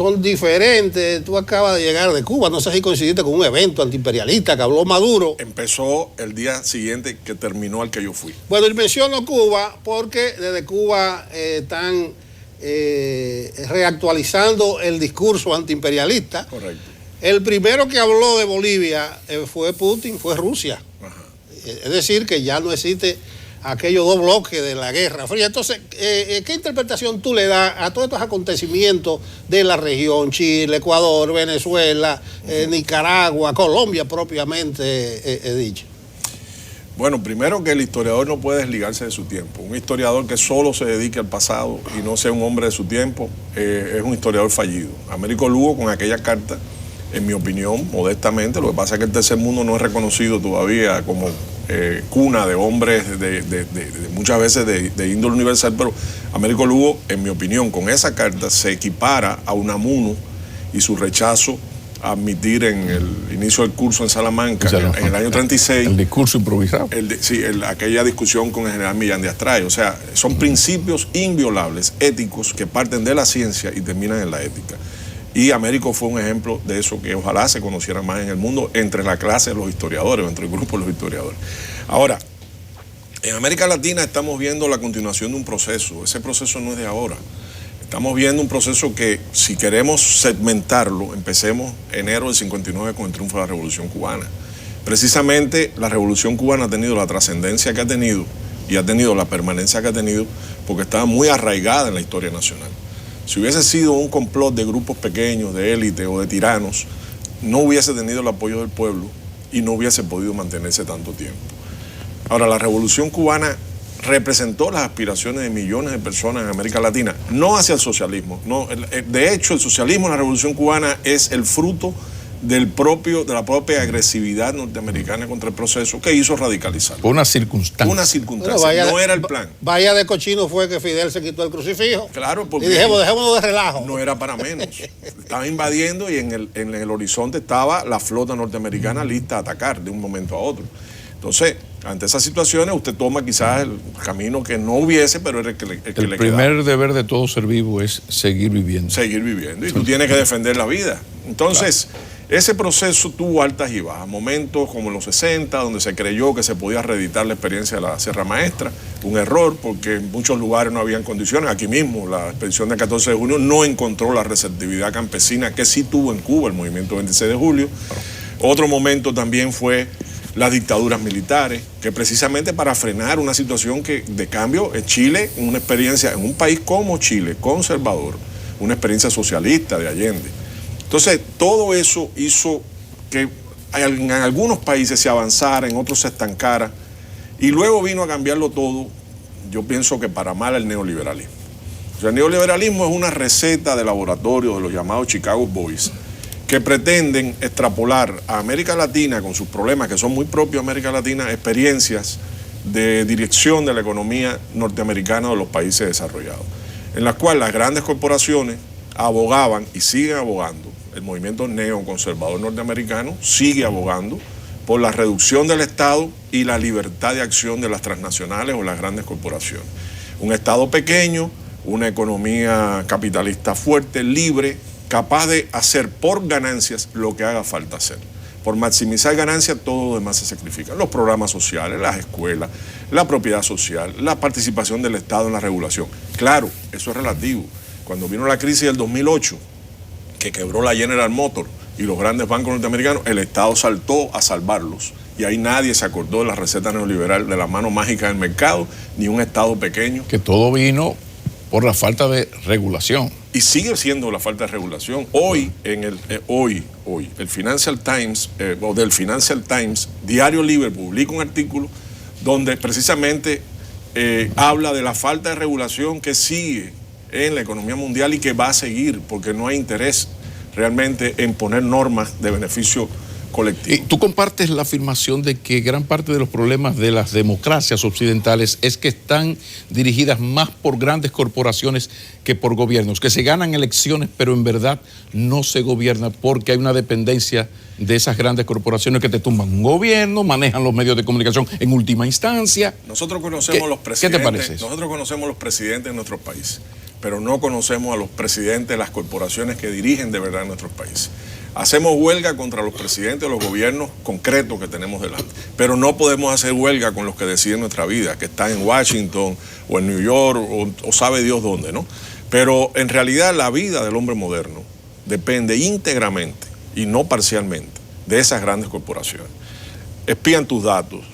Tú acabas de llegar de Cuba, no sé si coincidiste con un evento antiimperialista que habló Maduro. Empezó el día siguiente que terminó al que yo fui. Bueno, y menciono Cuba porque desde Cuba están reactualizando el discurso antiimperialista. Correcto. El primero que habló de Bolivia fue Putin, fue Rusia. Ajá. Es decir, que ya no existe aquellos dos bloques de la Guerra Fría. Entonces, ¿qué interpretación tú le das a todos estos acontecimientos de la región? Chile, Ecuador, Venezuela, Nicaragua, Colombia propiamente dicho. Bueno, primero que el historiador no puede desligarse de su tiempo. Un historiador que solo se dedique al pasado y no sea un hombre de su tiempo es un historiador fallido. Américo Lugo, con aquella carta, en mi opinión, modestamente, lo que pasa es que el tercer mundo no es reconocido todavía como cuna de hombres muchas veces de índole universal, pero Américo Lugo, en mi opinión, con esa carta se equipara a Unamuno y su rechazo a admitir en el inicio del curso en Salamanca, en el año 36. El discurso improvisado. Aquella discusión con el general Millán de Astray. O sea, son principios inviolables, éticos, que parten de la ciencia y terminan en la ética. Y Américo fue un ejemplo de eso que ojalá se conociera más en el mundo entre la clase de los historiadores, entre el grupo de los historiadores. Ahora, en América Latina estamos viendo la continuación de un proceso. Ese proceso no es de ahora. Estamos viendo un proceso que, si queremos segmentarlo, empecemos enero del 59 con el triunfo de la Revolución Cubana. Precisamente la Revolución Cubana ha tenido la trascendencia que ha tenido y ha tenido la permanencia que ha tenido porque estaba muy arraigada en la historia nacional. Si hubiese sido un complot de grupos pequeños, de élite o de tiranos, no hubiese tenido el apoyo del pueblo y no hubiese podido mantenerse tanto tiempo. Ahora, la Revolución Cubana representó las aspiraciones de millones de personas en América Latina, no hacia el socialismo. No, de hecho, el socialismo en la Revolución Cubana es el fruto de la propia agresividad norteamericana contra el proceso que hizo radicalizar. Una circunstancia. Una circunstancia, no era el plan. Vaya de cochino fue que Fidel se quitó el crucifijo. Claro, porque... Y dejémonos de relajo. No era para menos. Estaba invadiendo y en el horizonte estaba la flota norteamericana lista a atacar de un momento a otro. Entonces, ante esas situaciones, usted toma quizás el camino que no hubiese, pero era el que le quedaba. El primer deber de todo ser vivo es seguir viviendo. Seguir viviendo. Y tú tienes que defender la vida. Entonces, ese proceso tuvo altas y bajas. Momentos como en los 60, donde se creyó que se podía reeditar la experiencia de la Sierra Maestra. Un error, porque en muchos lugares no habían condiciones. Aquí mismo, la expedición del 14 de junio no encontró la receptividad campesina que sí tuvo en Cuba el movimiento 26 de julio. Otro momento también fue las dictaduras militares, que precisamente para frenar una situación de cambio en Chile, una experiencia en un país como Chile, conservador, una experiencia socialista de Allende. Entonces, todo eso hizo que en algunos países se avanzara, en otros se estancara, y luego vino a cambiarlo todo, yo pienso que para mal, el neoliberalismo. O sea, el neoliberalismo es una receta de laboratorio de los llamados Chicago Boys, que pretenden extrapolar a América Latina, con sus problemas que son muy propios de América Latina, experiencias de dirección de la economía norteamericana de los países desarrollados, en las cuales las grandes corporaciones abogaban y siguen abogando, el movimiento neoconservador norteamericano sigue abogando por la reducción del Estado y la libertad de acción de las transnacionales o las grandes corporaciones. Un Estado pequeño, una economía capitalista fuerte, libre, capaz de hacer por ganancias lo que haga falta hacer. Por maximizar ganancias, todo lo demás se sacrifica. Los programas sociales, las escuelas, la propiedad social, la participación del Estado en la regulación. Claro, eso es relativo. Cuando vino la crisis del 2008, que quebró la General Motors y los grandes bancos norteamericanos, el Estado saltó a salvarlos. Y ahí nadie se acordó de la receta neoliberal, de la mano mágica del mercado, ni un Estado pequeño. Que todo vino por la falta de regulación. Y sigue siendo la falta de regulación. Hoy, el Financial Times, o del Financial Times, Diario Libre, publica un artículo donde precisamente habla de la falta de regulación que sigue en la economía mundial y que va a seguir, porque no hay interés realmente en poner normas de beneficio colectivo. ¿Y tú compartes la afirmación de que gran parte de los problemas de las democracias occidentales es que están dirigidas más por grandes corporaciones que por gobiernos, que se ganan elecciones pero en verdad no se gobierna porque hay una dependencia de esas grandes corporaciones que te tumban un gobierno, manejan los medios de comunicación en última instancia? Nosotros conocemos los presidentes. ¿Qué te parece eso? Nosotros conocemos los presidentes de nuestros países, pero no conocemos a los presidentes de las corporaciones que dirigen de verdad nuestros países. Hacemos huelga contra los presidentes de los gobiernos concretos que tenemos delante, pero no podemos hacer huelga con los que deciden nuestra vida, que están en Washington o en New York o sabe Dios dónde, ¿no? Pero en realidad la vida del hombre moderno depende íntegramente y no parcialmente de esas grandes corporaciones. Espían tus datos,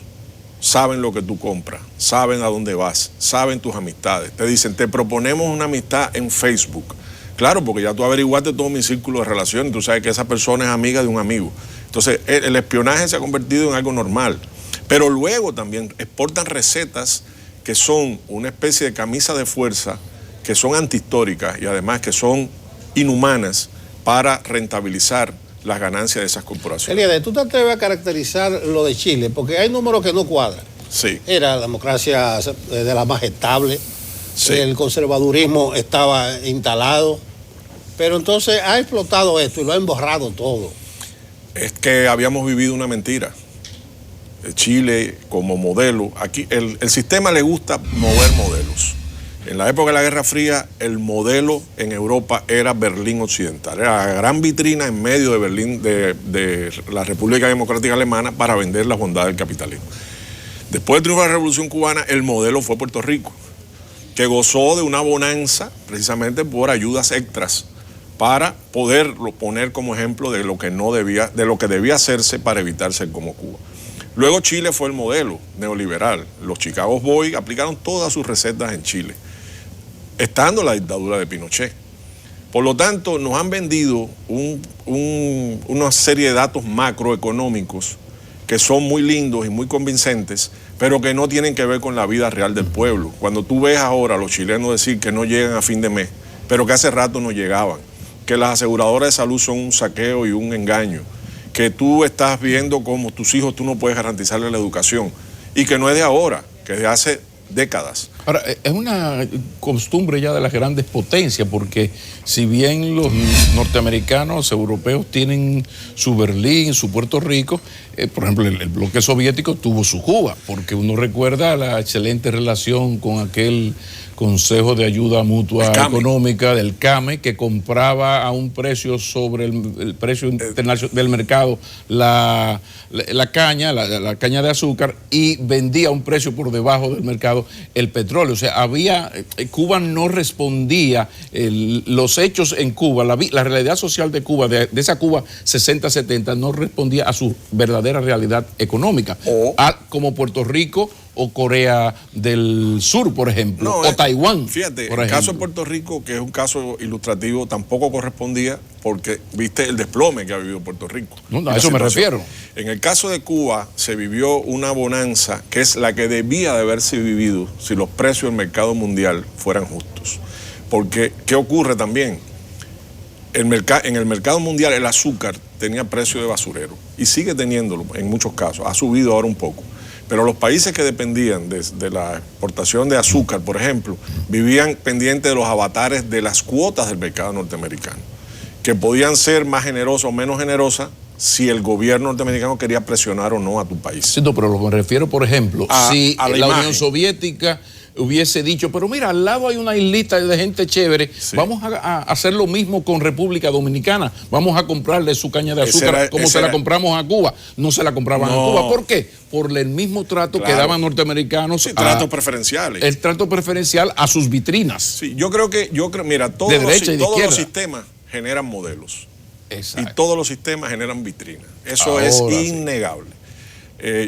saben lo que tú compras, saben a dónde vas, saben tus amistades. Te dicen, te proponemos una amistad en Facebook. Claro, porque ya tú averiguaste todo mi círculo de relaciones, tú sabes que esa persona es amiga de un amigo. Entonces, el espionaje se ha convertido en algo normal. Pero luego también exportan recetas que son una especie de camisa de fuerza, que son antihistóricas y además que son inhumanas para rentabilizar las ganancias de esas corporaciones. Elías, ¿tú te atreves a caracterizar lo de Chile? Porque hay números que no cuadran. Sí. Era la democracia de la más estable. Sí. El conservadurismo estaba instalado, pero entonces ha explotado esto y lo ha emborrado todo. Es que habíamos vivido una mentira. Chile como modelo, aquí el sistema le gusta mover modelos. En la época de la Guerra Fría, el modelo en Europa era Berlín Occidental. Era la gran vitrina en medio de Berlín, de la República Democrática Alemana, para vender las bondades del capitalismo. Después del triunfo de la Revolución Cubana, el modelo fue Puerto Rico, que gozó de una bonanza precisamente por ayudas extras para poderlo poner como ejemplo de lo que debía hacerse para evitar ser como Cuba. Luego Chile fue el modelo neoliberal. Los Chicago Boys aplicaron todas sus recetas en Chile, estando la dictadura de Pinochet. Por lo tanto, nos han vendido una serie de datos macroeconómicos que son muy lindos y muy convincentes, pero que no tienen que ver con la vida real del pueblo. Cuando tú ves ahora a los chilenos decir que no llegan a fin de mes, pero que hace rato no llegaban, que las aseguradoras de salud son un saqueo y un engaño, que tú estás viendo cómo tus hijos tú no puedes garantizarles la educación, y que no es de ahora, que es de hace décadas. Ahora, es una costumbre ya de las grandes potencias, porque si bien los norteamericanos, europeos tienen su Berlín, su Puerto Rico, por ejemplo, el bloque soviético tuvo su Cuba, porque uno recuerda la excelente relación con aquel Consejo de Ayuda Mutua Económica del CAME, que compraba a un precio sobre el precio internacional del mercado la caña de azúcar, y vendía a un precio por debajo del mercado el petróleo. O sea, Cuba no respondía, los hechos en Cuba, la realidad social de Cuba, de esa Cuba 60-70, no respondía a su verdadera realidad económica, como Puerto Rico o Corea del Sur, por ejemplo, o Taiwán. Fíjate, el caso de Puerto Rico, que es un caso ilustrativo, tampoco correspondía, porque viste el desplome que ha vivido Puerto Rico. No, a eso me refiero. En el caso de Cuba se vivió una bonanza que es la que debía de haberse vivido si los precios del mercado mundial fueran justos. Porque, ¿qué ocurre también? En el mercado mundial el azúcar tenía precio de basurero y sigue teniéndolo en muchos casos, ha subido ahora un poco. Pero los países que dependían de la exportación de azúcar, por ejemplo, vivían pendientes de los avatares de las cuotas del mercado norteamericano, que podían ser más generosas o menos generosas si el gobierno norteamericano quería presionar o no a tu país. Sí, no, pero me refiero, por ejemplo, si la Unión Soviética hubiese dicho, pero mira, al lado hay una islita de gente chévere, sí, vamos a hacer lo mismo con República Dominicana, vamos a comprarle su caña de azúcar como se la compramos a Cuba. No se la compraban a Cuba. ¿Por qué? Por el mismo trato que daban norteamericanos. Sí, tratos preferenciales. El trato preferencial a sus vitrinas. Sí, yo creo, mira, todos los sistemas generan modelos. Exacto. Y todos los sistemas generan vitrinas. Eso es innegable.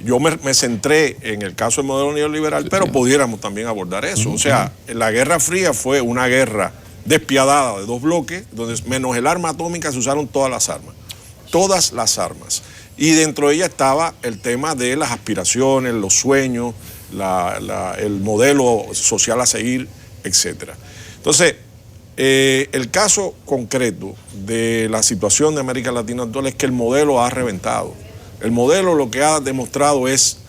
Yo me centré en el caso del modelo neoliberal, pero pudiéramos también abordar eso. O sea, la Guerra Fría fue una guerra despiadada de dos bloques, donde menos el arma atómica se usaron todas las armas. Todas las armas. Y dentro de ella estaba el tema de las aspiraciones, los sueños, el modelo social a seguir, etc. Entonces, el caso concreto de la situación de América Latina actual es que el modelo ha reventado. El modelo lo que ha demostrado es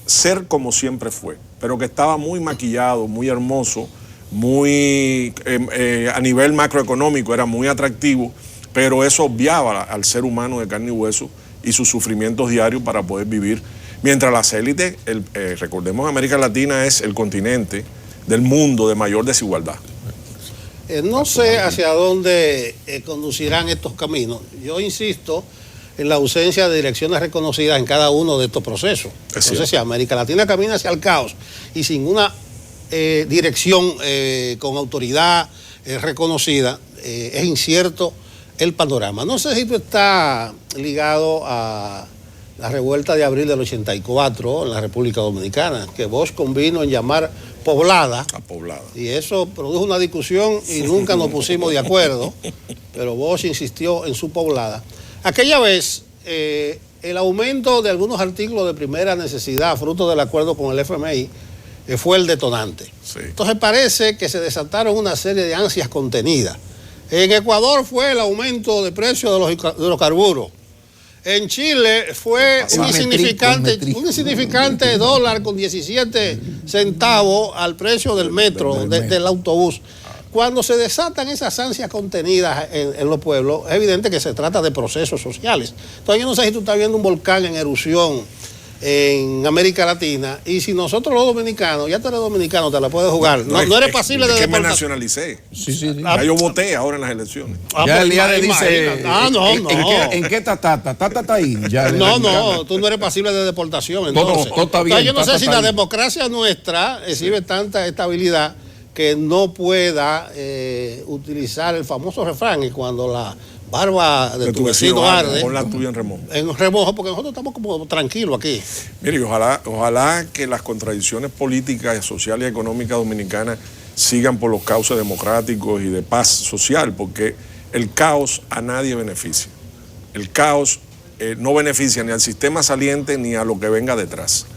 ser como siempre fue, pero que estaba muy maquillado, muy hermoso, muy a nivel macroeconómico era muy atractivo, pero eso obviaba al ser humano de carne y hueso y sus sufrimientos diarios para poder vivir. Mientras las élites, recordemos, América Latina es el continente del mundo de mayor desigualdad. No sé hacia dónde conducirán estos caminos. Yo insisto en la ausencia de direcciones reconocidas en cada uno de estos procesos. Entonces, si América Latina camina hacia el caos y sin una dirección con autoridad reconocida, es incierto el panorama. No sé si esto está ligado a la revuelta de abril del 84 en la República Dominicana, que Bosch convino en llamar poblada. A poblada. Y eso produjo una discusión y nunca nos pusimos de acuerdo, pero Bosch insistió en su poblada. Aquella vez, el aumento de algunos artículos de primera necesidad, fruto del acuerdo con el FMI, fue el detonante. Sí. Entonces parece que se desataron una serie de ansias contenidas. En Ecuador fue el aumento de precios de los carburos. En Chile fue un insignificante dólar con 17 centavos al precio del metro, del autobús. Cuando se desatan esas ansias contenidas en los pueblos, es evidente que se trata de procesos sociales. Entonces yo no sé si tú estás viendo un volcán en erupción en América Latina, y si nosotros los dominicanos, ya tú eres dominicano, te la puedes jugar. No eres pasible de que me deportación. nacionalicé. Sí. Ya yo voté ahora en las elecciones. Ya Elías le dice, ¿En qué está ahí? Ya No, tú no eres pasible de deportación. Entonces, todo está bien, yo no sé si la bien. democracia nuestra exhibe tanta estabilidad que no pueda utilizar el famoso refrán, y cuando la barba de tu vecino arde, pon la tuya en remojo. En remojo, porque nosotros estamos como tranquilos aquí. Mire, y ojalá que las contradicciones políticas, sociales y económicas dominicanas sigan por los cauces democráticos y de paz social, porque el caos a nadie beneficia. El caos no beneficia ni al sistema saliente ni a lo que venga detrás.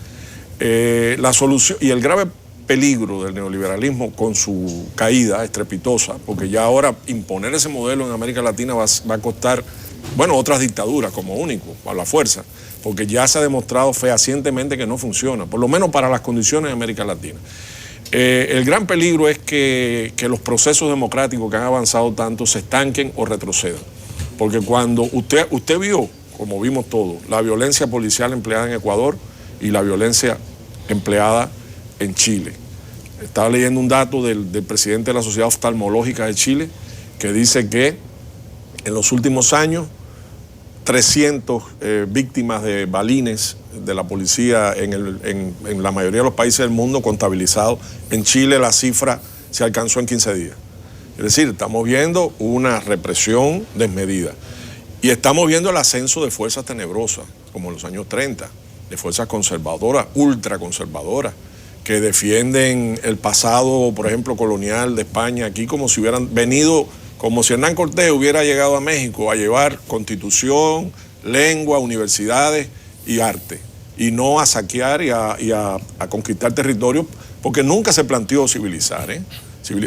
La solución y el grave peligro del neoliberalismo con su caída estrepitosa, porque ya ahora imponer ese modelo en América Latina va a costar, bueno, otras dictaduras como único, a la fuerza, porque ya se ha demostrado fehacientemente que no funciona, por lo menos para las condiciones de América Latina. El gran peligro es que los procesos democráticos que han avanzado tanto se estanquen o retrocedan, porque cuando usted vio, como vimos todos, la violencia policial empleada en Ecuador y la violencia empleada en Chile. Estaba leyendo un dato del presidente de la Sociedad Oftalmológica de Chile que dice que en los últimos años 300 víctimas de balines de la policía en la mayoría de los países del mundo contabilizados. En Chile la cifra se alcanzó en 15 días. Es decir, estamos viendo una represión desmedida y estamos viendo el ascenso de fuerzas tenebrosas, como en los años 30, de fuerzas conservadoras, ultraconservadoras, que defienden el pasado, por ejemplo, colonial de España aquí, como si hubieran venido, como si Hernán Cortés hubiera llegado a México a llevar constitución, lengua, universidades y arte, y no a saquear y a conquistar territorios, porque nunca se planteó civilizar, ¿eh?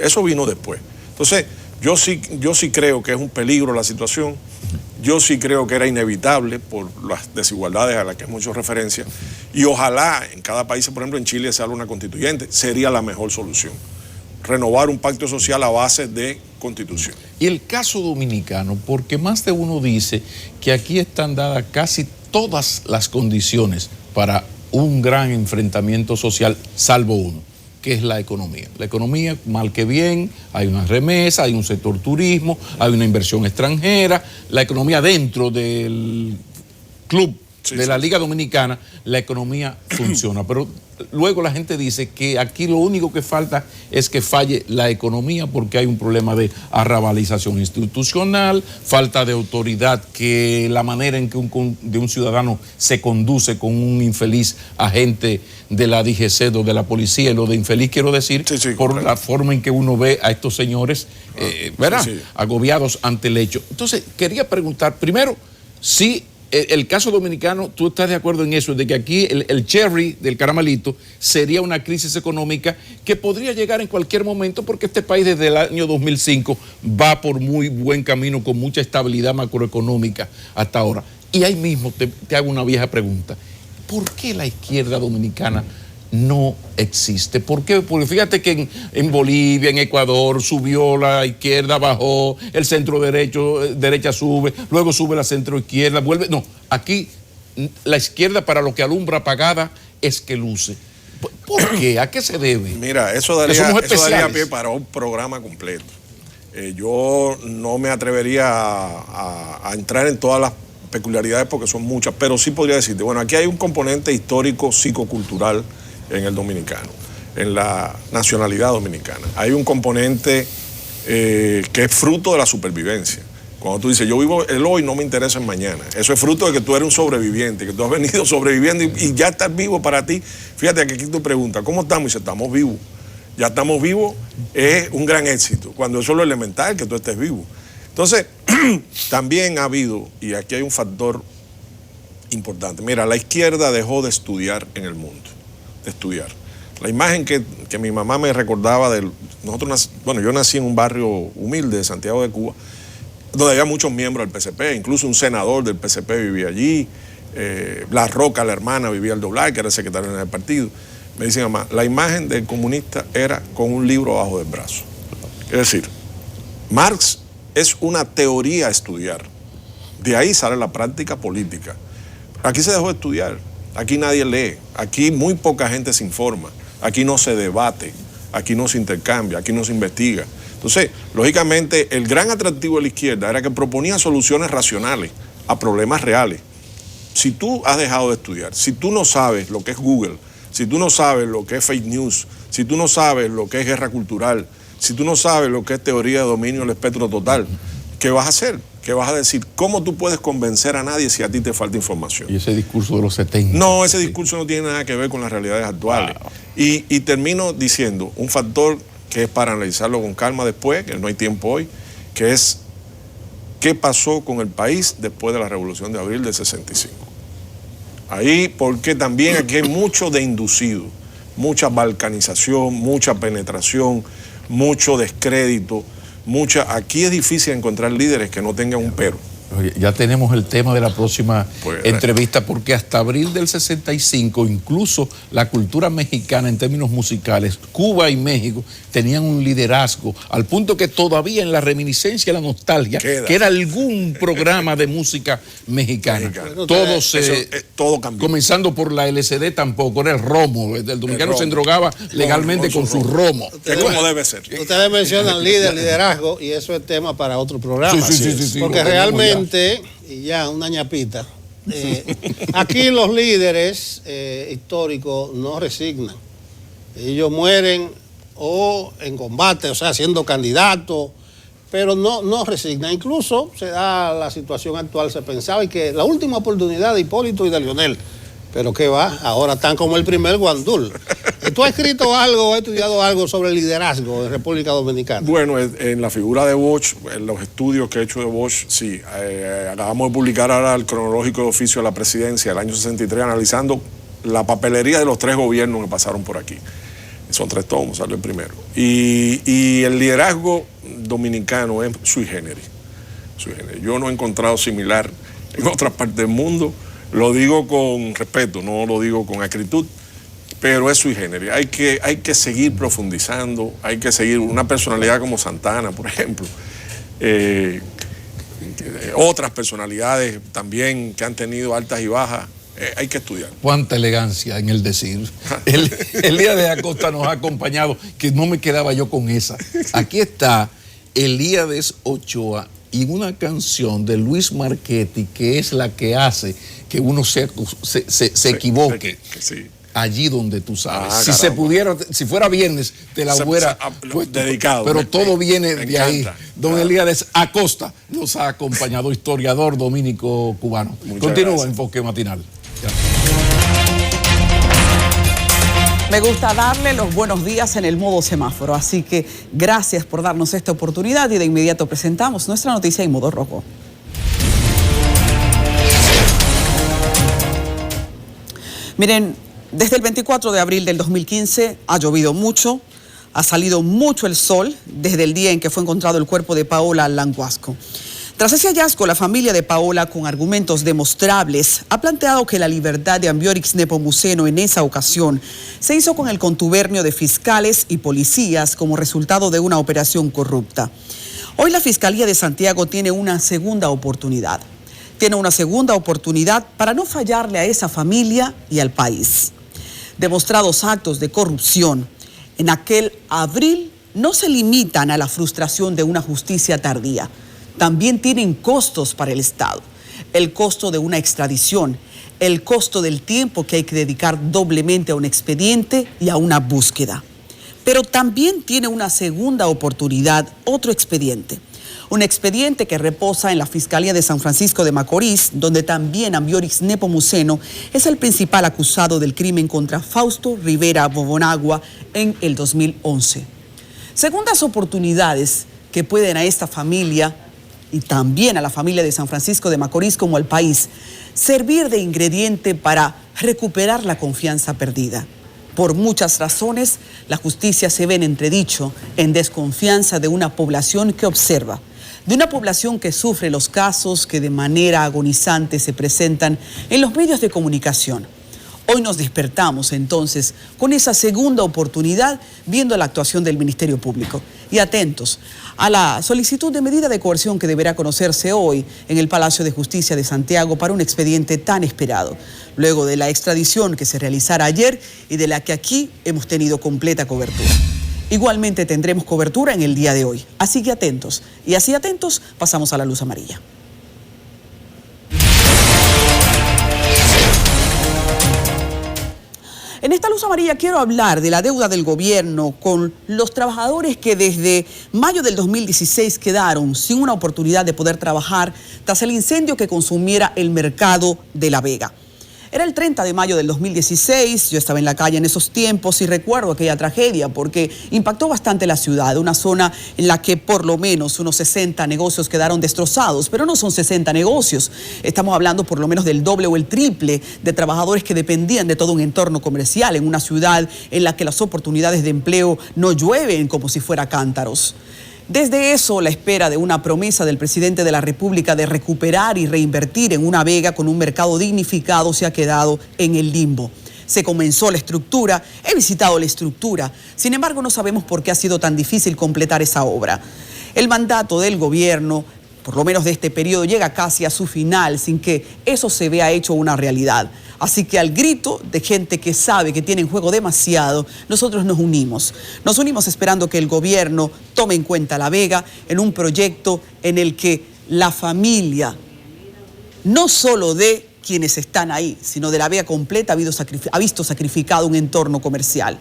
Eso vino después. Entonces, yo sí creo que es un peligro la situación. Yo sí creo que era inevitable por las desigualdades a las que hemos hecho referencia, y ojalá en cada país, por ejemplo en Chile, se haga una constituyente, sería la mejor solución. Renovar un pacto social a base de constitución. Y el caso dominicano, porque más de uno dice que aquí están dadas casi todas las condiciones para un gran enfrentamiento social, salvo uno, que es la economía. La economía, mal que bien, hay una remesa, hay un sector turismo, hay una inversión extranjera, la economía dentro del club de la Liga Dominicana, la economía funciona. Pero luego la gente dice que aquí lo único que falta es que falle la economía, porque hay un problema de arrabalización institucional, falta de autoridad, que la manera en que un ciudadano se conduce con un infeliz agente de la DGC o de la policía, y lo de infeliz quiero decir por la forma en que uno ve a estos señores, ¿verdad? Agobiados ante el hecho. Entonces, quería preguntar, primero, si el caso dominicano, ¿tú estás de acuerdo en eso? De que aquí el cherry del caramelito sería una crisis económica que podría llegar en cualquier momento, porque este país desde el año 2005 va por muy buen camino, con mucha estabilidad macroeconómica hasta ahora. Y ahí mismo te hago una vieja pregunta. ¿Por qué la izquierda dominicana no existe? ¿Por qué? Porque fíjate que en Bolivia, en Ecuador, subió la izquierda, bajó, el centro derecha sube, luego sube la centro izquierda, vuelve. No, aquí la izquierda, para lo que alumbra apagada, es que luce. ¿Por qué? ¿A qué se debe? Mira, eso daría pie para un programa completo. Yo no me atrevería a entrar en todas las peculiaridades porque son muchas, pero sí podría decirte, bueno, aquí hay un componente histórico psicocultural en el dominicano, en la nacionalidad dominicana. Hay un componente que es fruto de la supervivencia. Cuando tú dices, yo vivo el hoy, no me interesa el mañana. Eso es fruto de que tú eres un sobreviviente, que tú has venido sobreviviendo y ya estás vivo para ti. Fíjate que aquí tú preguntas, ¿cómo estamos? Y dices, estamos vivos. Ya estamos vivos, es un gran éxito. Cuando eso es lo elemental, que tú estés vivo. Entonces, también ha habido, y aquí hay un factor importante. Mira, la izquierda dejó de estudiar en el mundo, de estudiar. La imagen que mi mamá me recordaba de nosotros, yo nací en un barrio humilde de Santiago de Cuba, donde había muchos miembros del PCP, incluso un senador del PCP vivía allí, La Roca, la hermana, vivía el Doblar, que era el secretario del partido. Me dice mamá, la imagen del comunista era con un libro abajo del brazo. Es decir, Marx es una teoría a estudiar. De ahí sale la práctica política. Aquí se dejó de estudiar. aquí nadie lee, aquí muy poca gente se informa, aquí no se debate, aquí no se intercambia, aquí no se investiga. Entonces, lógicamente, el gran atractivo de la izquierda era que proponía soluciones racionales a problemas reales. Si tú has dejado de estudiar, si tú no sabes lo que es Google, si tú no sabes lo que es fake news, si tú no sabes lo que es guerra cultural, si tú no sabes lo que es teoría de dominio del espectro total, ¿qué vas a hacer? ¿Qué vas a decir? ¿Cómo tú puedes convencer a nadie si a ti te falta información? Y ese discurso de los 70. No, ese discurso no tiene nada que ver con las realidades actuales. Wow. Y termino diciendo un factor que es para analizarlo con calma después, que no hay tiempo hoy, que es qué pasó con el país después de la Revolución de Abril del 65. Ahí, porque también aquí hay mucho de inducido, mucha balcanización, mucha penetración, mucho descrédito, aquí es difícil encontrar líderes que no tengan un pero. Oye, ya tenemos el tema de la próxima entrevista, porque hasta abril del 65, incluso la cultura mexicana en términos musicales, Cuba y México tenían un liderazgo, al punto que todavía en la reminiscencia, la nostalgia, queda algún programa de música mexicana. Todo cambió. Comenzando por la LCD tampoco, era el romo. El dominicano se endrogaba legalmente con su romo. Es como debe ser. Ustedes mencionan liderazgo, y eso es tema para otro programa. Sí, porque realmente, y ya una ñapita, aquí los líderes históricos no resignan. Ellos mueren o en combate, o sea, siendo candidatos, pero no resignan. Incluso se da la situación actual, se pensaba y que la última oportunidad de Hipólito y de Leonel, pero ¿qué va? Ahora están como el primer guandul. ¿Tú has escrito algo, has estudiado algo sobre el liderazgo en República Dominicana? Bueno, en la figura de Bosch, en los estudios que he hecho de Bosch, sí. Acabamos de publicar ahora el cronológico de oficio de la presidencia del año 63, analizando la papelería de los 3 gobiernos que pasaron por aquí. Son 3 tomos, salió el primero. Y el liderazgo dominicano es sui generis. Yo no he encontrado similar en otras partes del mundo. Lo digo con respeto, no lo digo con acritud, pero es sui generis. Hay que seguir profundizando, hay que seguir una personalidad como Santana, por ejemplo. Otras personalidades también que han tenido altas y bajas. Hay que estudiar. Cuánta elegancia en el decir. Elías Acosta nos ha acompañado, que no me quedaba yo con esa. Aquí está Elías Ochoa y una canción de Luis Marchetti, que es la que hace que uno se equivoque. Sí. Allí donde tú sabes. Si se pudiera, si fuera viernes, te la hubiera dedicado. Pero todo viene de ahí. Don Elías Acosta nos ha acompañado, historiador dominico cubano. Continúa Enfoque Matinal. Me gusta darle los buenos días en el modo semáforo, así que gracias por darnos esta oportunidad y de inmediato presentamos nuestra noticia en modo rojo. Miren, desde el 24 de abril del 2015 ha llovido mucho, ha salido mucho el sol desde el día en que fue encontrado el cuerpo de Paola Languasco. Tras ese hallazgo, la familia de Paola, con argumentos demostrables, ha planteado que la libertad de Ambiorix Nepomuceno en esa ocasión se hizo con el contubernio de fiscales y policías como resultado de una operación corrupta. Hoy la Fiscalía de Santiago tiene una segunda oportunidad. Tiene una segunda oportunidad para no fallarle a esa familia y al país. Demostrados actos de corrupción en aquel abril no se limitan a la frustración de una justicia tardía. También tienen costos para el Estado. El costo de una extradición, el costo del tiempo que hay que dedicar doblemente a un expediente y a una búsqueda. Pero también tiene una segunda oportunidad, otro expediente. Un expediente que reposa en la Fiscalía de San Francisco de Macorís, donde también Ambiorix Nepomuceno es el principal acusado del crimen contra Fausto Rivera Bobonagua en el 2011. Segundas oportunidades que pueden a esta familia y también a la familia de San Francisco de Macorís como al país servir de ingrediente para recuperar la confianza perdida. Por muchas razones, la justicia se ve en entredicho, en desconfianza de una población que observa, de una población que sufre los casos que de manera agonizante se presentan en los medios de comunicación. Hoy nos despertamos entonces con esa segunda oportunidad viendo la actuación del Ministerio Público. y atentos a la solicitud de medida de coerción que deberá conocerse hoy en el Palacio de Justicia de Santiago para un expediente tan esperado, luego de la extradición que se realizara ayer y de la que aquí hemos tenido completa cobertura. Igualmente tendremos cobertura en el día de hoy, así que atentos. Y así atentos, pasamos a la luz amarilla. En esta luz amarilla quiero hablar de la deuda del gobierno con los trabajadores que desde mayo del 2016 quedaron sin una oportunidad de poder trabajar tras el incendio que consumiera el mercado de La Vega. Era el 30 de mayo del 2016, yo estaba en la calle en esos tiempos y recuerdo aquella tragedia porque impactó bastante la ciudad, una zona en la que por lo menos unos 60 negocios quedaron destrozados, pero no son 60 negocios, estamos hablando por lo menos del doble o el triple de trabajadores que dependían de todo un entorno comercial en una ciudad en la que las oportunidades de empleo no llueven como si fuera cántaros. Desde eso, la espera de una promesa del presidente de la República de recuperar y reinvertir en una Vega con un mercado dignificado se ha quedado en el limbo. Se comenzó la estructura, he visitado la estructura, sin embargo no sabemos por qué ha sido tan difícil completar esa obra. El mandato del gobierno, por lo menos de este periodo, llega casi a su final sin que eso se vea hecho una realidad. Así que al grito de gente que sabe que tiene en juego demasiado, nosotros nos unimos. Nos unimos esperando que el gobierno tome en cuenta La Vega en un proyecto en el que la familia, no solo de quienes están ahí, sino de La Vega completa, ha visto sacrificado un entorno comercial.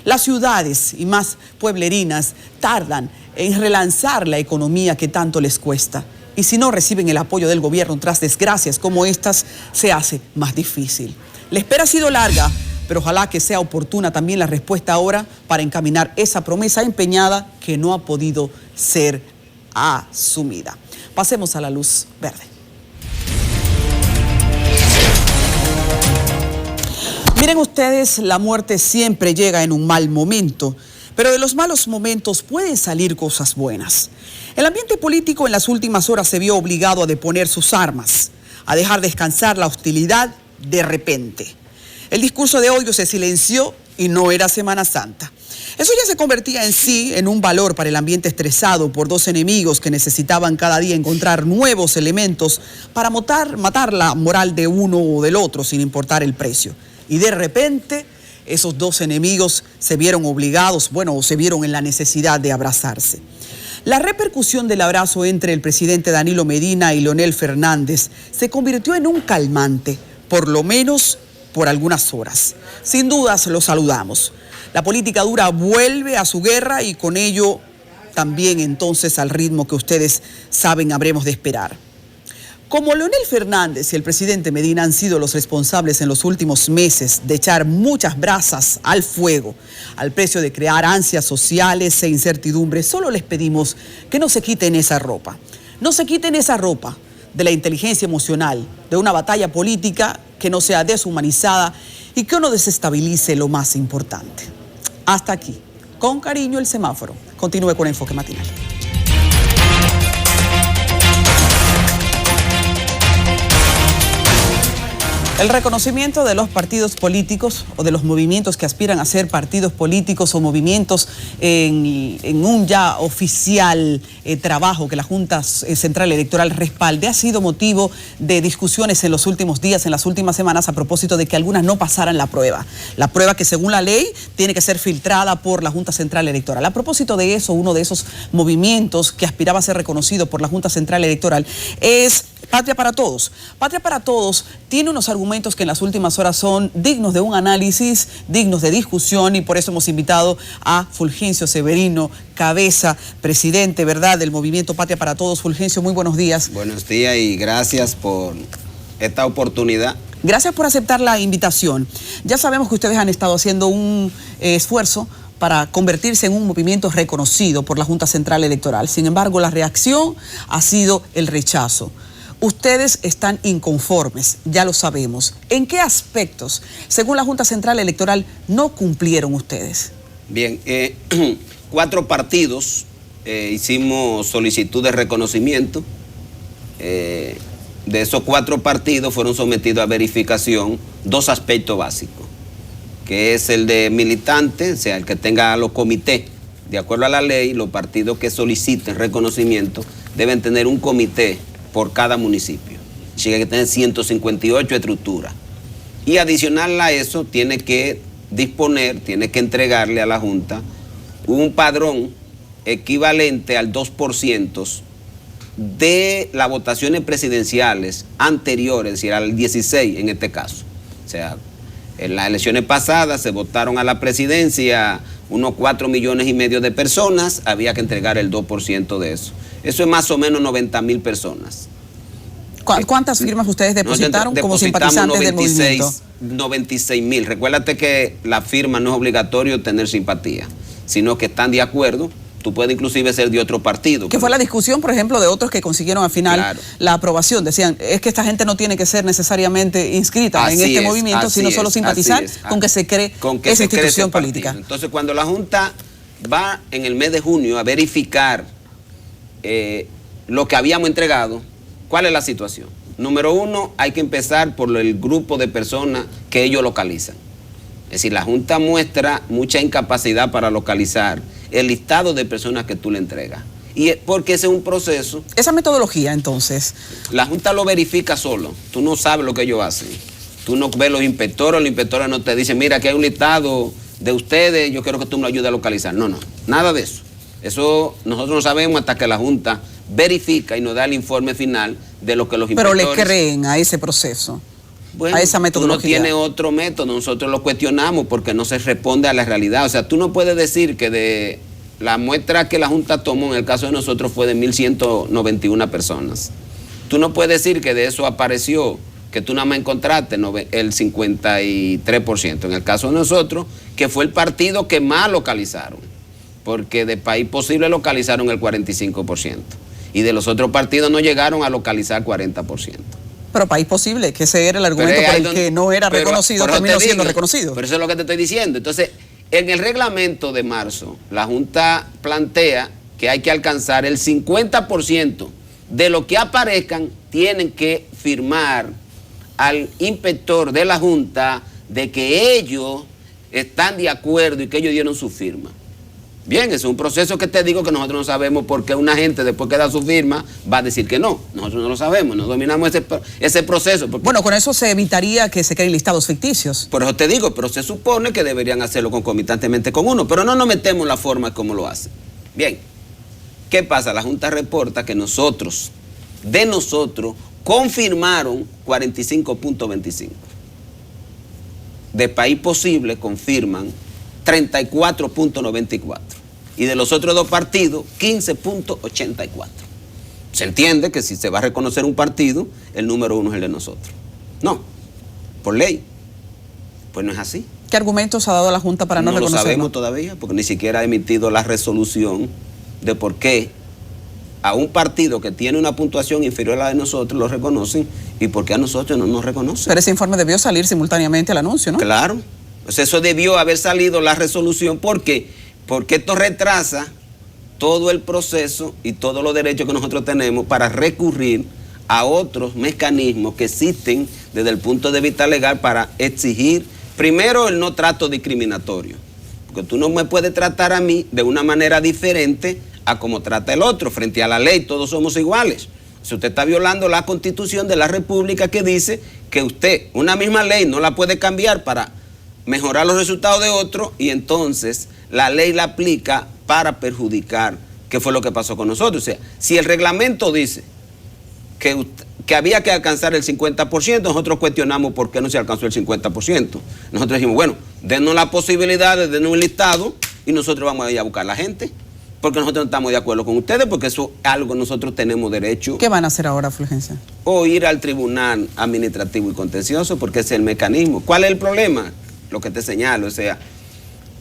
Las ciudades y más pueblerinas tardan en relanzar la economía que tanto les cuesta. Y si no reciben el apoyo del gobierno tras desgracias como estas, se hace más difícil. La espera ha sido larga, pero ojalá que sea oportuna también la respuesta ahora para encaminar esa promesa empeñada que no ha podido ser asumida. Pasemos a la luz verde. Miren ustedes, la muerte siempre llega en un mal momento, pero de los malos momentos pueden salir cosas buenas. El ambiente político en las últimas horas se vio obligado a deponer sus armas, a dejar descansar la hostilidad de repente. El discurso de odio se silenció y no era Semana Santa. Eso ya se convertía en sí en un valor para el ambiente estresado por dos enemigos que necesitaban cada día encontrar nuevos elementos para matar la moral de uno o del otro sin importar el precio. Y de repente esos dos enemigos se vieron obligados, o se vieron en la necesidad de abrazarse. La repercusión del abrazo entre el presidente Danilo Medina y Leonel Fernández se convirtió en un calmante, por lo menos por algunas horas. Sin dudas lo saludamos. La política dura vuelve a su guerra y con ello también entonces al ritmo que ustedes saben habremos de esperar. Como Leonel Fernández y el presidente Medina han sido los responsables en los últimos meses de echar muchas brasas al fuego, al precio de crear ansias sociales e incertidumbre, solo les pedimos que no se quiten esa ropa. No se quiten esa ropa de la inteligencia emocional, de una batalla política que no sea deshumanizada y que no desestabilice lo más importante. Hasta aquí. Con cariño, el semáforo. Continúe con Enfoque Matinal. El reconocimiento de los partidos políticos o de los movimientos que aspiran a ser partidos políticos o movimientos en un ya oficial trabajo que la Junta Central Electoral respalde ha sido motivo de discusiones en los últimos días, en las últimas semanas, a propósito de que algunas no pasaran la prueba. La prueba que según la ley tiene que ser filtrada por la Junta Central Electoral. A propósito de eso, uno de esos movimientos que aspiraba a ser reconocido por la Junta Central Electoral es Patria para Todos. Patria para Todos tiene unos argumentos que en las últimas horas son dignos de un análisis, dignos de discusión, y por eso hemos invitado a Fulgencio Severino, cabeza, presidente, ¿verdad?, del movimiento Patria para Todos. Fulgencio, muy buenos días. Buenos días y gracias por esta oportunidad. Gracias por aceptar la invitación. Ya sabemos que ustedes han estado haciendo un esfuerzo para convertirse en un movimiento reconocido por la Junta Central Electoral. Sin embargo, la reacción ha sido el rechazo. Ustedes están inconformes, ya lo sabemos. ¿En qué aspectos, según la Junta Central Electoral, no cumplieron ustedes? Bien, 4 partidos hicimos solicitud de reconocimiento. De esos 4 partidos fueron sometidos a verificación 2 aspectos básicos, que es el de militante, o sea, el que tenga los comités de acuerdo a la ley, los partidos que soliciten reconocimiento deben tener un comité por cada municipio. Tiene que tener 158 estructuras. Y adicional a eso, tiene que disponer, tiene que entregarle a la Junta un padrón equivalente al 2% de las votaciones presidenciales anteriores, es decir, al 16 en este caso. O sea, en las elecciones pasadas se votaron a la presidencia unos 4,5 millones de personas, había que entregar el 2% de eso. Eso es más o menos 90,000 personas. ¿Cuántas firmas ustedes depositaron como simpatizantes del movimiento? 96,000. Recuérdate que la firma no es obligatorio tener simpatía, sino que están de acuerdo. Tú puedes inclusive ser de otro partido. Que fue la discusión, por ejemplo, de otros que consiguieron al final la aprobación. Decían, es que esta gente no tiene que ser necesariamente inscrita en este movimiento, sino solo simpatizar con que se cree esa institución política. Entonces, cuando la Junta va en el mes de junio a verificar lo que habíamos entregado, ¿cuál es la situación? Número uno, hay que empezar por el grupo de personas que ellos localizan. Es decir, la Junta muestra mucha incapacidad para localizar el listado de personas que tú le entregas. Y porque ese es un proceso. Esa metodología, entonces. La Junta lo verifica solo. Tú no sabes lo que ellos hacen. Tú no ves los inspectores no te dicen, mira, aquí hay un listado de ustedes, yo quiero que tú me ayudes a localizar. No, nada de eso. Eso nosotros no sabemos hasta que la Junta verifica y nos da el informe final de lo que los inspectores... Pero le creen a ese proceso, bueno, a esa metodología. Tú no tienes otro método, nosotros lo cuestionamos porque no se responde a la realidad. O sea, tú no puedes decir que de la muestra que la Junta tomó, en el caso de nosotros, fue de 1,191 personas. Tú no puedes decir que de eso apareció, que tú nada más encontraste el 53%. En el caso de nosotros, que fue el partido que más localizaron, porque de País Posible localizaron el 45%. Y de los otros partidos no llegaron a localizar 40%. Pero País Posible, que ese era el argumento por el que no era reconocido, terminó siendo reconocido. Pero eso es lo que te estoy diciendo. Entonces, en el reglamento de marzo, la Junta plantea que hay que alcanzar el 50% de lo que aparezcan, tienen que firmar al inspector de la Junta de que ellos están de acuerdo y que ellos dieron su firma. Bien, es un proceso que te digo que nosotros no sabemos por qué una gente después que da su firma va a decir que no. Nosotros no lo sabemos, no dominamos ese proceso. Bueno, con eso se evitaría que se creen listados ficticios. Por eso te digo, pero se supone que deberían hacerlo concomitantemente con uno, pero no nos metemos en la forma como lo hacen. Bien, ¿qué pasa? La Junta reporta que de nosotros, confirmaron 45.25. De País Posible confirman 34.94 y de los otros dos partidos 15.84. Se entiende que si se va a reconocer un partido, el número uno es el de nosotros. No, por ley. Pues no es así. ¿Qué argumentos ha dado la Junta para no reconocerlo? No lo sabemos todavía, porque ni siquiera ha emitido la resolución de por qué a un partido que tiene una puntuación inferior a la de nosotros lo reconocen y por qué a nosotros no nos reconocen. Pero ese informe debió salir simultáneamente al anuncio, ¿no? Claro. Pues eso debió haber salido la resolución. ¿Por qué? Porque esto retrasa todo el proceso y todos los derechos que nosotros tenemos para recurrir a otros mecanismos que existen desde el punto de vista legal para exigir, primero, el no trato discriminatorio. Porque tú no me puedes tratar a mí de una manera diferente a como trata el otro. Frente a la ley todos somos iguales. Si usted está violando la Constitución de la República que dice que usted, una misma ley, no la puede cambiar para mejorar los resultados de otro, y entonces la ley la aplica para perjudicar, que fue lo que pasó con nosotros. O sea, si el reglamento dice que había que alcanzar el 50%, nosotros cuestionamos por qué no se alcanzó el 50%. Nosotros dijimos, bueno, denos la posibilidad de denos un listado y nosotros vamos a ir a buscar a la gente, porque nosotros no estamos de acuerdo con ustedes, porque eso es algo que nosotros tenemos derecho. ¿Qué van a hacer ahora, Fulgencia? O ir al Tribunal Administrativo y Contencioso, porque ese es el mecanismo. ¿Cuál es el problema? Lo que te señalo, o sea,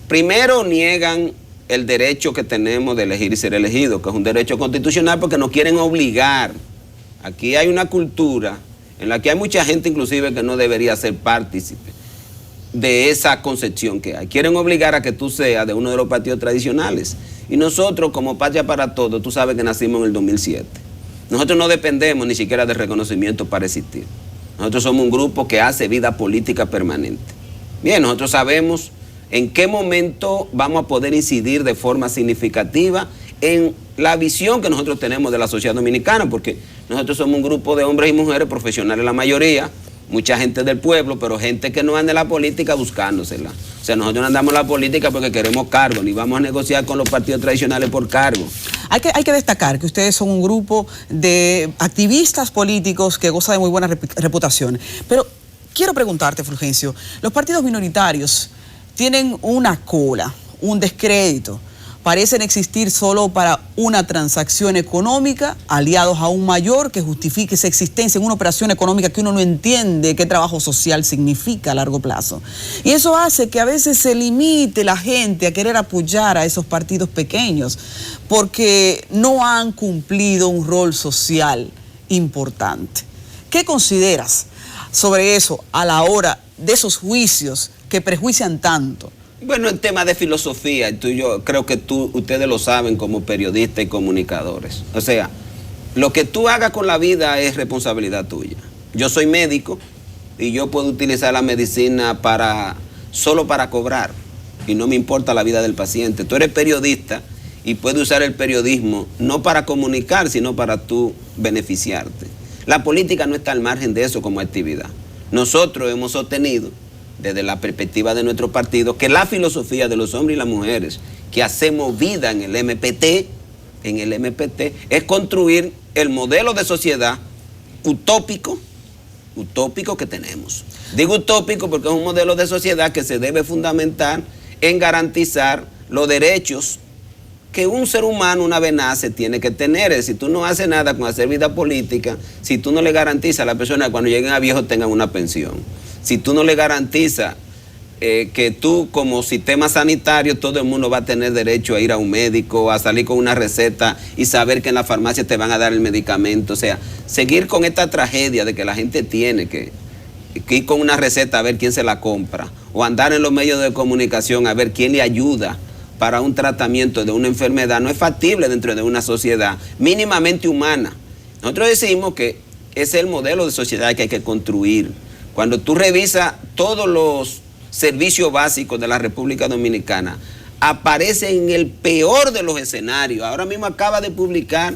primero niegan el derecho que tenemos de elegir y ser elegidos, que es un derecho constitucional, porque nos quieren obligar. Aquí hay una cultura en la que hay mucha gente inclusive que no debería ser partícipe de esa concepción que hay. Quieren obligar a que tú seas de uno de los partidos tradicionales. Y nosotros, como Patria para Todos, tú sabes que nacimos en el 2007. Nosotros no dependemos ni siquiera de reconocimiento para existir. Nosotros somos un grupo que hace vida política permanente. Bien, nosotros sabemos ¿En qué momento vamos a poder incidir de forma significativa en la visión que nosotros tenemos de la sociedad dominicana? Porque nosotros somos un grupo de hombres y mujeres profesionales, la mayoría, mucha gente del pueblo, pero gente que no anda en la política buscándosela. O sea, nosotros no andamos en la política porque queremos cargo, ni vamos a negociar con los partidos tradicionales por cargo. Hay que destacar que ustedes son un grupo de activistas políticos que goza de muy buena reputación. Pero quiero preguntarte, Fulgencio, los partidos minoritarios tienen una cola, un descrédito. Parecen existir solo para una transacción económica, aliados a un mayor que justifique esa existencia en una operación económica que uno no entiende qué trabajo social significa a largo plazo. Y eso hace que a veces se limite la gente a querer apoyar a esos partidos pequeños porque no han cumplido un rol social importante. ¿Qué consideras sobre eso a la hora de esos juicios que prejuician tanto? Bueno, en tema de filosofía, yo creo que ustedes lo saben como periodistas y comunicadores. O sea, lo que tú hagas con la vida es responsabilidad tuya. Yo soy médico y yo puedo utilizar la medicina solo para cobrar y no me importa la vida del paciente. Tú eres periodista y puedes usar el periodismo no para comunicar, sino para tú beneficiarte. La política no está al margen de eso como actividad. Nosotros hemos sostenido, desde la perspectiva de nuestro partido, que la filosofía de los hombres y las mujeres que hacemos vida en el MPT, es construir el modelo de sociedad utópico que tenemos. Digo utópico porque es un modelo de sociedad que se debe fundamentar en garantizar los derechos que un ser humano una vez nace tiene que tener. Si tú no haces nada con hacer vida política, si tú no le garantizas a la persona que cuando lleguen a viejos tengan una pensión, si tú no le garantizas que tú como sistema sanitario todo el mundo va a tener derecho a ir a un médico, a salir con una receta y saber que en la farmacia te van a dar el medicamento. O sea, seguir con esta tragedia de que la gente tiene que ir con una receta a ver quién se la compra, o andar en los medios de comunicación a ver quién le ayuda para un tratamiento de una enfermedad, no es factible dentro de una sociedad mínimamente humana. Nosotros decimos que ese es el modelo de sociedad que hay que construir. Cuando tú revisas todos los servicios básicos de la República Dominicana, aparece en el peor de los escenarios. Ahora mismo acaba de publicar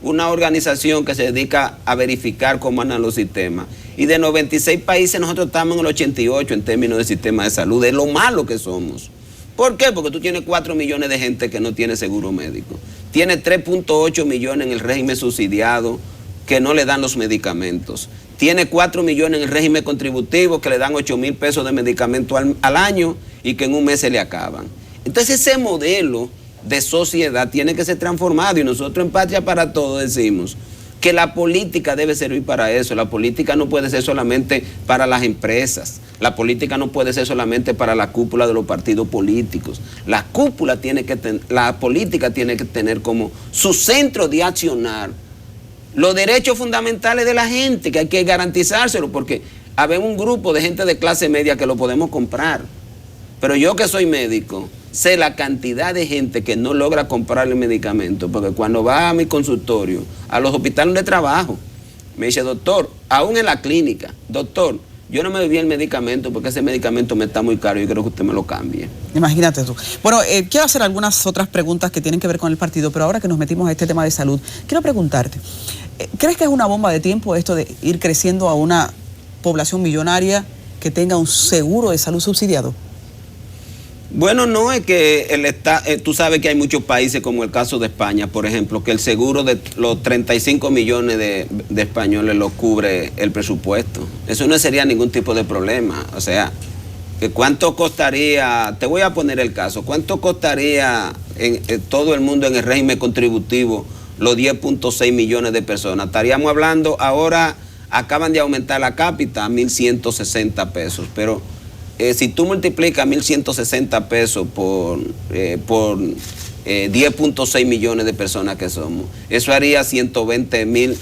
una organización que se dedica a verificar cómo andan los sistemas. Y de 96 países nosotros estamos en el 88 en términos de sistema de salud, de lo malo que somos. ¿Por qué? Porque tú tienes 4 millones de gente que no tiene seguro médico. Tienes 3.8 millones en el régimen subsidiado que no le dan los medicamentos. Tiene 4 millones en el régimen contributivo que le dan 8,000 pesos de medicamento al año y que en un mes se le acaban. Entonces ese modelo de sociedad tiene que ser transformado y nosotros en Patria para Todos decimos que la política debe servir para eso. La política no puede ser solamente para las empresas. La política no puede ser solamente para la cúpula de los partidos políticos. La política tiene que tener como su centro de accionar los derechos fundamentales de la gente, que hay que garantizárselo, porque habemos un grupo de gente de clase media que lo podemos comprar. Pero yo que soy médico, sé la cantidad de gente que no logra comprar el medicamento, porque cuando va a mi consultorio, a los hospitales de trabajo, me dice, doctor, aún en la clínica, doctor, yo no me bebí el medicamento porque ese medicamento me está muy caro y yo creo que usted me lo cambie. Imagínate tú. Bueno, quiero hacer algunas otras preguntas que tienen que ver con el partido, pero ahora que nos metimos a este tema de salud, quiero preguntarte, ¿crees que es una bomba de tiempo esto de ir creciendo a una población millonaria que tenga un seguro de salud subsidiado? Bueno, no, es que tú sabes que hay muchos países como el caso de España, por ejemplo, que el seguro de los 35 millones de españoles lo cubre el presupuesto. Eso no sería ningún tipo de problema. O sea, ¿cuánto costaría? Te voy a poner el caso. ¿Cuánto costaría en todo el mundo en el régimen contributivo los 10.6 millones de personas? Estaríamos hablando ahora, acaban de aumentar la cápita a 1.160 pesos, pero si tú multiplicas 1.160 pesos por 10.6 millones de personas que somos, eso haría 120 mil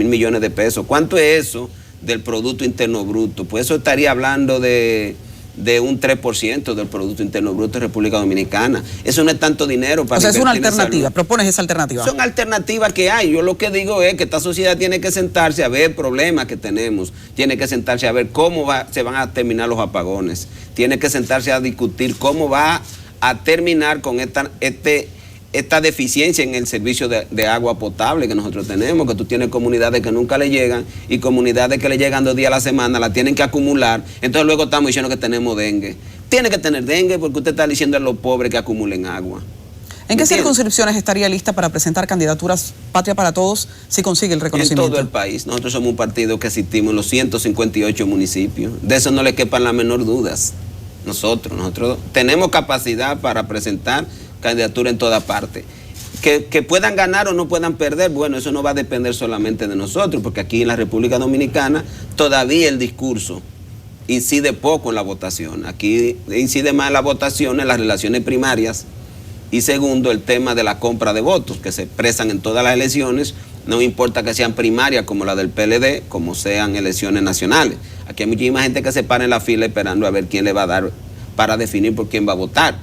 millones de pesos. ¿Cuánto es eso del Producto Interno Bruto? Pues eso estaría hablando de de un 3% del Producto Interno Bruto de República Dominicana. Eso no es tanto dinero para... O sea, es una invertir en alternativa, salud. propones esa alternativa. Son alternativas que hay. Yo lo que digo es que esta sociedad tiene que sentarse a ver problemas que tenemos, tiene que sentarse a ver cómo se van a terminar los apagones, tiene que sentarse a discutir cómo va a terminar con esta deficiencia en el servicio de agua potable que nosotros tenemos, que tú tienes comunidades que nunca le llegan y comunidades que le llegan 2 días a la semana, la tienen que acumular, entonces luego estamos diciendo que tenemos dengue. Tiene que tener dengue porque usted está diciendo a los pobres que acumulen agua. ¿En qué circunscripciones estaría lista para presentar candidaturas Patria para Todos si consigue el reconocimiento? En todo el país. Nosotros somos un partido que existimos en los 158 municipios. De eso no le quepan la menor dudas. Nosotros tenemos capacidad para presentar candidatura en toda parte. Que puedan ganar o no puedan perder, bueno, eso no va a depender solamente de nosotros, porque aquí en la República Dominicana todavía el discurso incide poco en la votación. Aquí incide más en la votación, en las relaciones primarias, y segundo, el tema de la compra de votos, que se expresan en todas las elecciones, no importa que sean primarias como la del PLD, como sean elecciones nacionales. Aquí hay muchísima gente que se para en la fila esperando a ver quién le va a dar para definir por quién va a votar.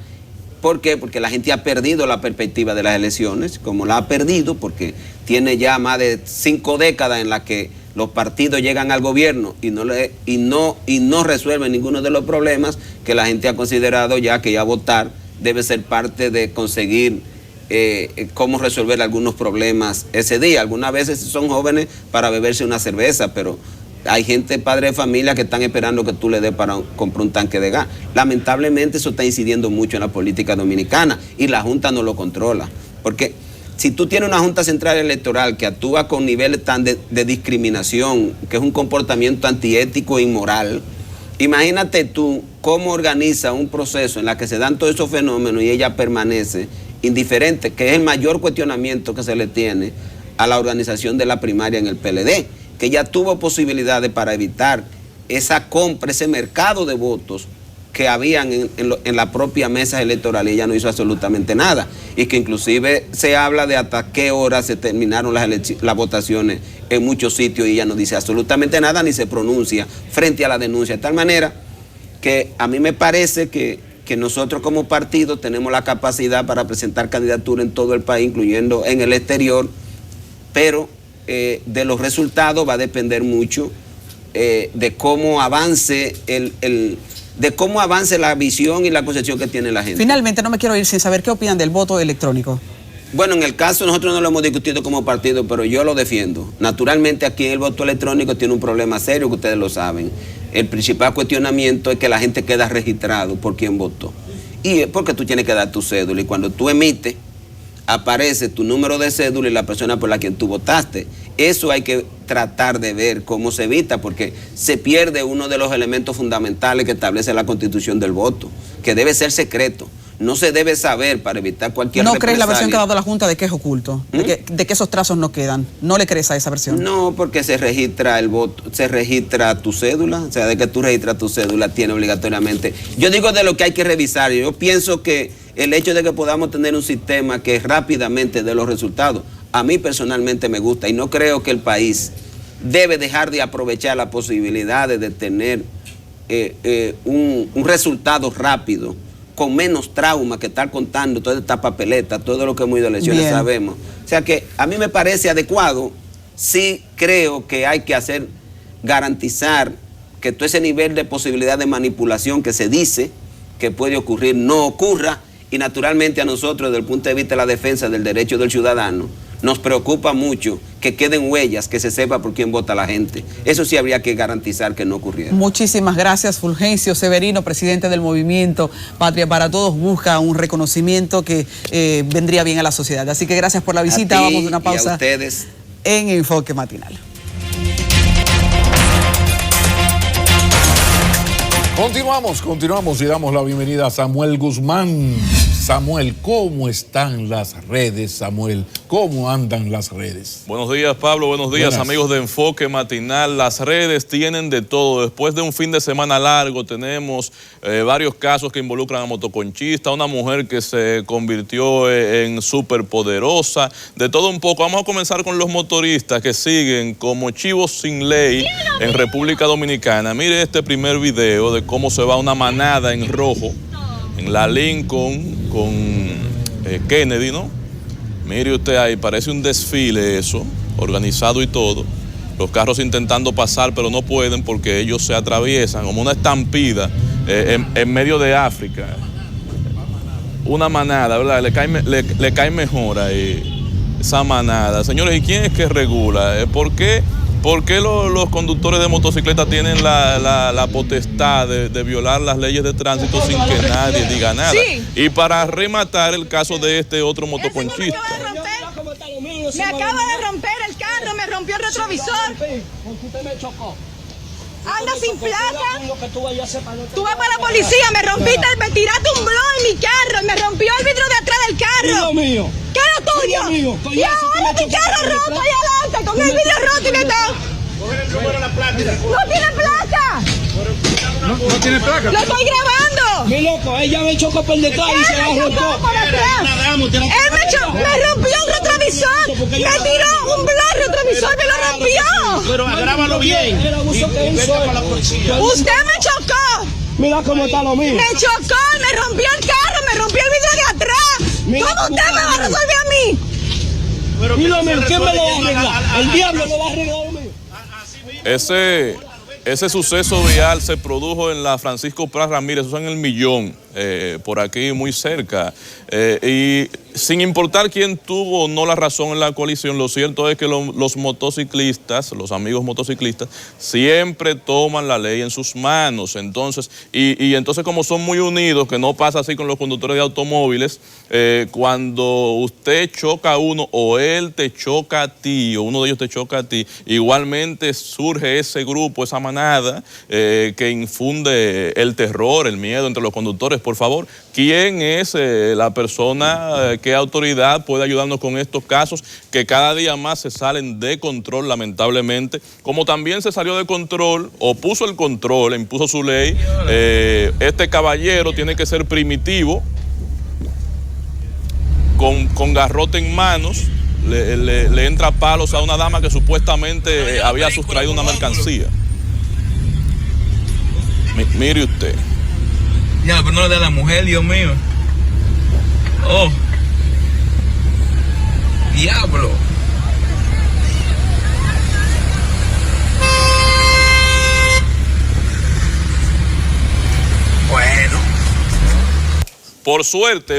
¿Por qué? Porque la gente ha perdido la perspectiva de las elecciones, como la ha perdido, porque tiene ya más de 5 décadas en las que los partidos llegan al gobierno y no resuelven ninguno de los problemas, que la gente ha considerado ya que votar debe ser parte de conseguir cómo resolver algunos problemas ese día. Algunas veces son jóvenes para beberse una cerveza, pero hay gente, padre de familia, que están esperando que tú le des para comprar un tanque de gas. Lamentablemente eso está incidiendo mucho en la política dominicana y la Junta no lo controla. Porque si tú tienes una Junta Central Electoral que actúa con niveles tan de discriminación, que es un comportamiento antiético e inmoral, imagínate tú cómo organiza un proceso en la que se dan todos esos fenómenos y ella permanece indiferente, que es el mayor cuestionamiento que se le tiene a la organización de la primaria en el PLD, que ya tuvo posibilidades para evitar esa compra, ese mercado de votos que habían en la propia mesa electoral, y ella no hizo absolutamente nada, y que inclusive se habla de hasta qué hora se terminaron las votaciones en muchos sitios, y ella no dice absolutamente nada ni se pronuncia frente a la denuncia, de tal manera que a mí me parece que nosotros como partido tenemos la capacidad para presentar candidatura en todo el país, incluyendo en el exterior, pero de los resultados va a depender mucho de cómo avance de cómo avance la visión y la concepción que tiene la gente. Finalmente, no me quiero ir sin saber qué opinan del voto electrónico. Bueno, en el caso nosotros no lo hemos discutido como partido, pero yo lo defiendo. Naturalmente aquí el voto electrónico tiene un problema serio que ustedes lo saben. El principal cuestionamiento es que la gente queda registrado por quién votó. Y es porque tú tienes que dar tu cédula, y cuando tú emites aparece tu número de cédula y la persona por la que tú votaste. Eso hay que tratar de ver cómo se evita, porque se pierde uno de los elementos fundamentales que establece la Constitución del voto, que debe ser secreto. No se debe saber para evitar cualquier ¿No represalia. crees la versión que ha dado la Junta de que es oculto? De que esos trazos no quedan. ¿No le crees a esa versión? No, porque se registra el voto, se registra tu cédula, o sea, de que tú registras tu cédula tiene obligatoriamente. Yo digo de lo que hay que revisar. Yo pienso que el hecho de que podamos tener un sistema que rápidamente dé los resultados, a mí personalmente me gusta, y no creo que el país debe dejar de aprovechar la posibilidad de tener un resultado rápido, con menos trauma que estar contando toda esta papeleta, todo lo que hemos ido a elecciones sabemos. O sea que a mí me parece adecuado. Sí creo que hay que garantizar que todo ese nivel de posibilidad de manipulación que se dice que puede ocurrir no ocurra, y naturalmente a nosotros desde el punto de vista de la defensa del derecho del ciudadano nos preocupa mucho que queden huellas, que se sepa por quién vota la gente. Eso sí habría que garantizar que no ocurriera. Muchísimas gracias, Fulgencio Severino, presidente del movimiento Patria para Todos. Busca un reconocimiento que vendría bien a la sociedad. Así que gracias por la visita. Vamos a una pausa. Y a ustedes. En Enfoque Matinal. Continuamos y damos la bienvenida a Samuel Guzmán. Samuel, ¿cómo están las redes, Samuel? ¿Cómo andan las redes? Buenos días, Pablo. Buenos días, amigos de Enfoque Matinal. Las redes tienen de todo. Después de un fin de semana largo, tenemos varios casos que involucran a motoconchistas, una mujer que se convirtió en superpoderosa, de todo un poco. Vamos a comenzar con los motoristas que siguen como chivos sin ley en República Dominicana. Mire este primer video de cómo se va una manada en rojo en la Lincoln con Kennedy, ¿no? Mire usted ahí, parece un desfile eso, organizado y todo. Los carros intentando pasar, pero no pueden porque ellos se atraviesan, como una estampida en medio de África. Una manada, ¿verdad? Le cae mejor ahí esa manada. Señores, ¿y quién es que regula? ¿Por qué los conductores de motocicletas tienen la potestad de violar las leyes de tránsito sin que nadie diga nada? Sí. Y para rematar el caso de este otro motoconchista. Me acaba de romper el carro, me rompió el retrovisor. Anda sin placa. Tú vas para la policía, me rompiste, me tiraste un blog en mi carro y me rompió el vidrio de atrás del carro. ¿Y lo mío? ¿Qué es lo tuyo? Y ahora mi carro roto ahí adelante, con el vidrio roto y me está. ¡No tiene placa! ¿No tiene placa? ¡Lo estoy grabando! Mi loco, ella me chocó por detrás y se la arrancó. Él me rompió un retrovisor, me tiró un blog retrovisor, me lo rompió. Pero agrábalo bien. Usted me chocó. Mira cómo está lo mío. Me chocó, me rompió el carro, me rompió el vidrio de atrás. ¿Cómo usted me va a resolver a mí? Y lo mío, ¿quién me lo va a arreglar? El diablo me va a arreglar lo mío. Ese suceso vial se produjo en la Francisco Prat Ramírez, eso en el Millón, por aquí muy cerca. Y sin importar quién tuvo o no la razón en la colisión, lo cierto es que los motociclistas, los amigos motociclistas, siempre toman la ley en sus manos. Entonces, y entonces como son muy unidos, que no pasa así con los conductores de automóviles, cuando usted choca a uno o él te choca a ti, o uno de ellos te choca a ti, igualmente surge ese grupo, esa manada que infunde el terror, el miedo entre los conductores. Por favor, ¿quién es la persona, qué autoridad puede ayudarnos con estos casos que cada día más se salen de control, lamentablemente? Como también se salió de control, o puso el control, impuso su ley, este caballero tiene que ser primitivo, con garrote en manos, le entra palos a una dama que supuestamente había sustraído una mercancía. Mire usted. Ya, pero no le da a la mujer, Dios mío. Oh. Diablo. Bueno. Por suerte,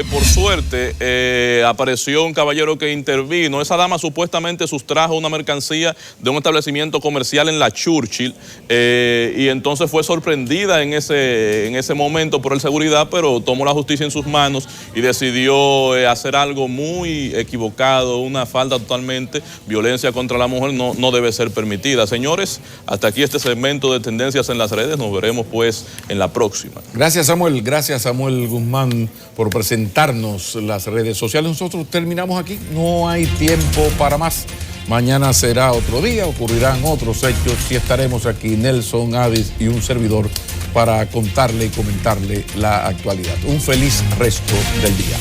apareció un caballero que intervino. Esa dama supuestamente sustrajo una mercancía de un establecimiento comercial en la Churchill y entonces fue sorprendida en ese momento por el seguridad, pero tomó la justicia en sus manos y decidió hacer algo muy equivocado, una falta totalmente. Violencia contra la mujer no debe ser permitida. Señores, hasta aquí este segmento de Tendencias en las Redes. Nos veremos pues en la próxima. Gracias, Samuel. Gracias, Samuel Guzmán, por presentarnos las redes sociales. Nosotros terminamos aquí, no hay tiempo para más. Mañana será otro día, ocurrirán otros hechos y estaremos aquí, Nelson, Addis y un servidor, para contarle y comentarle la actualidad. Un feliz resto del día.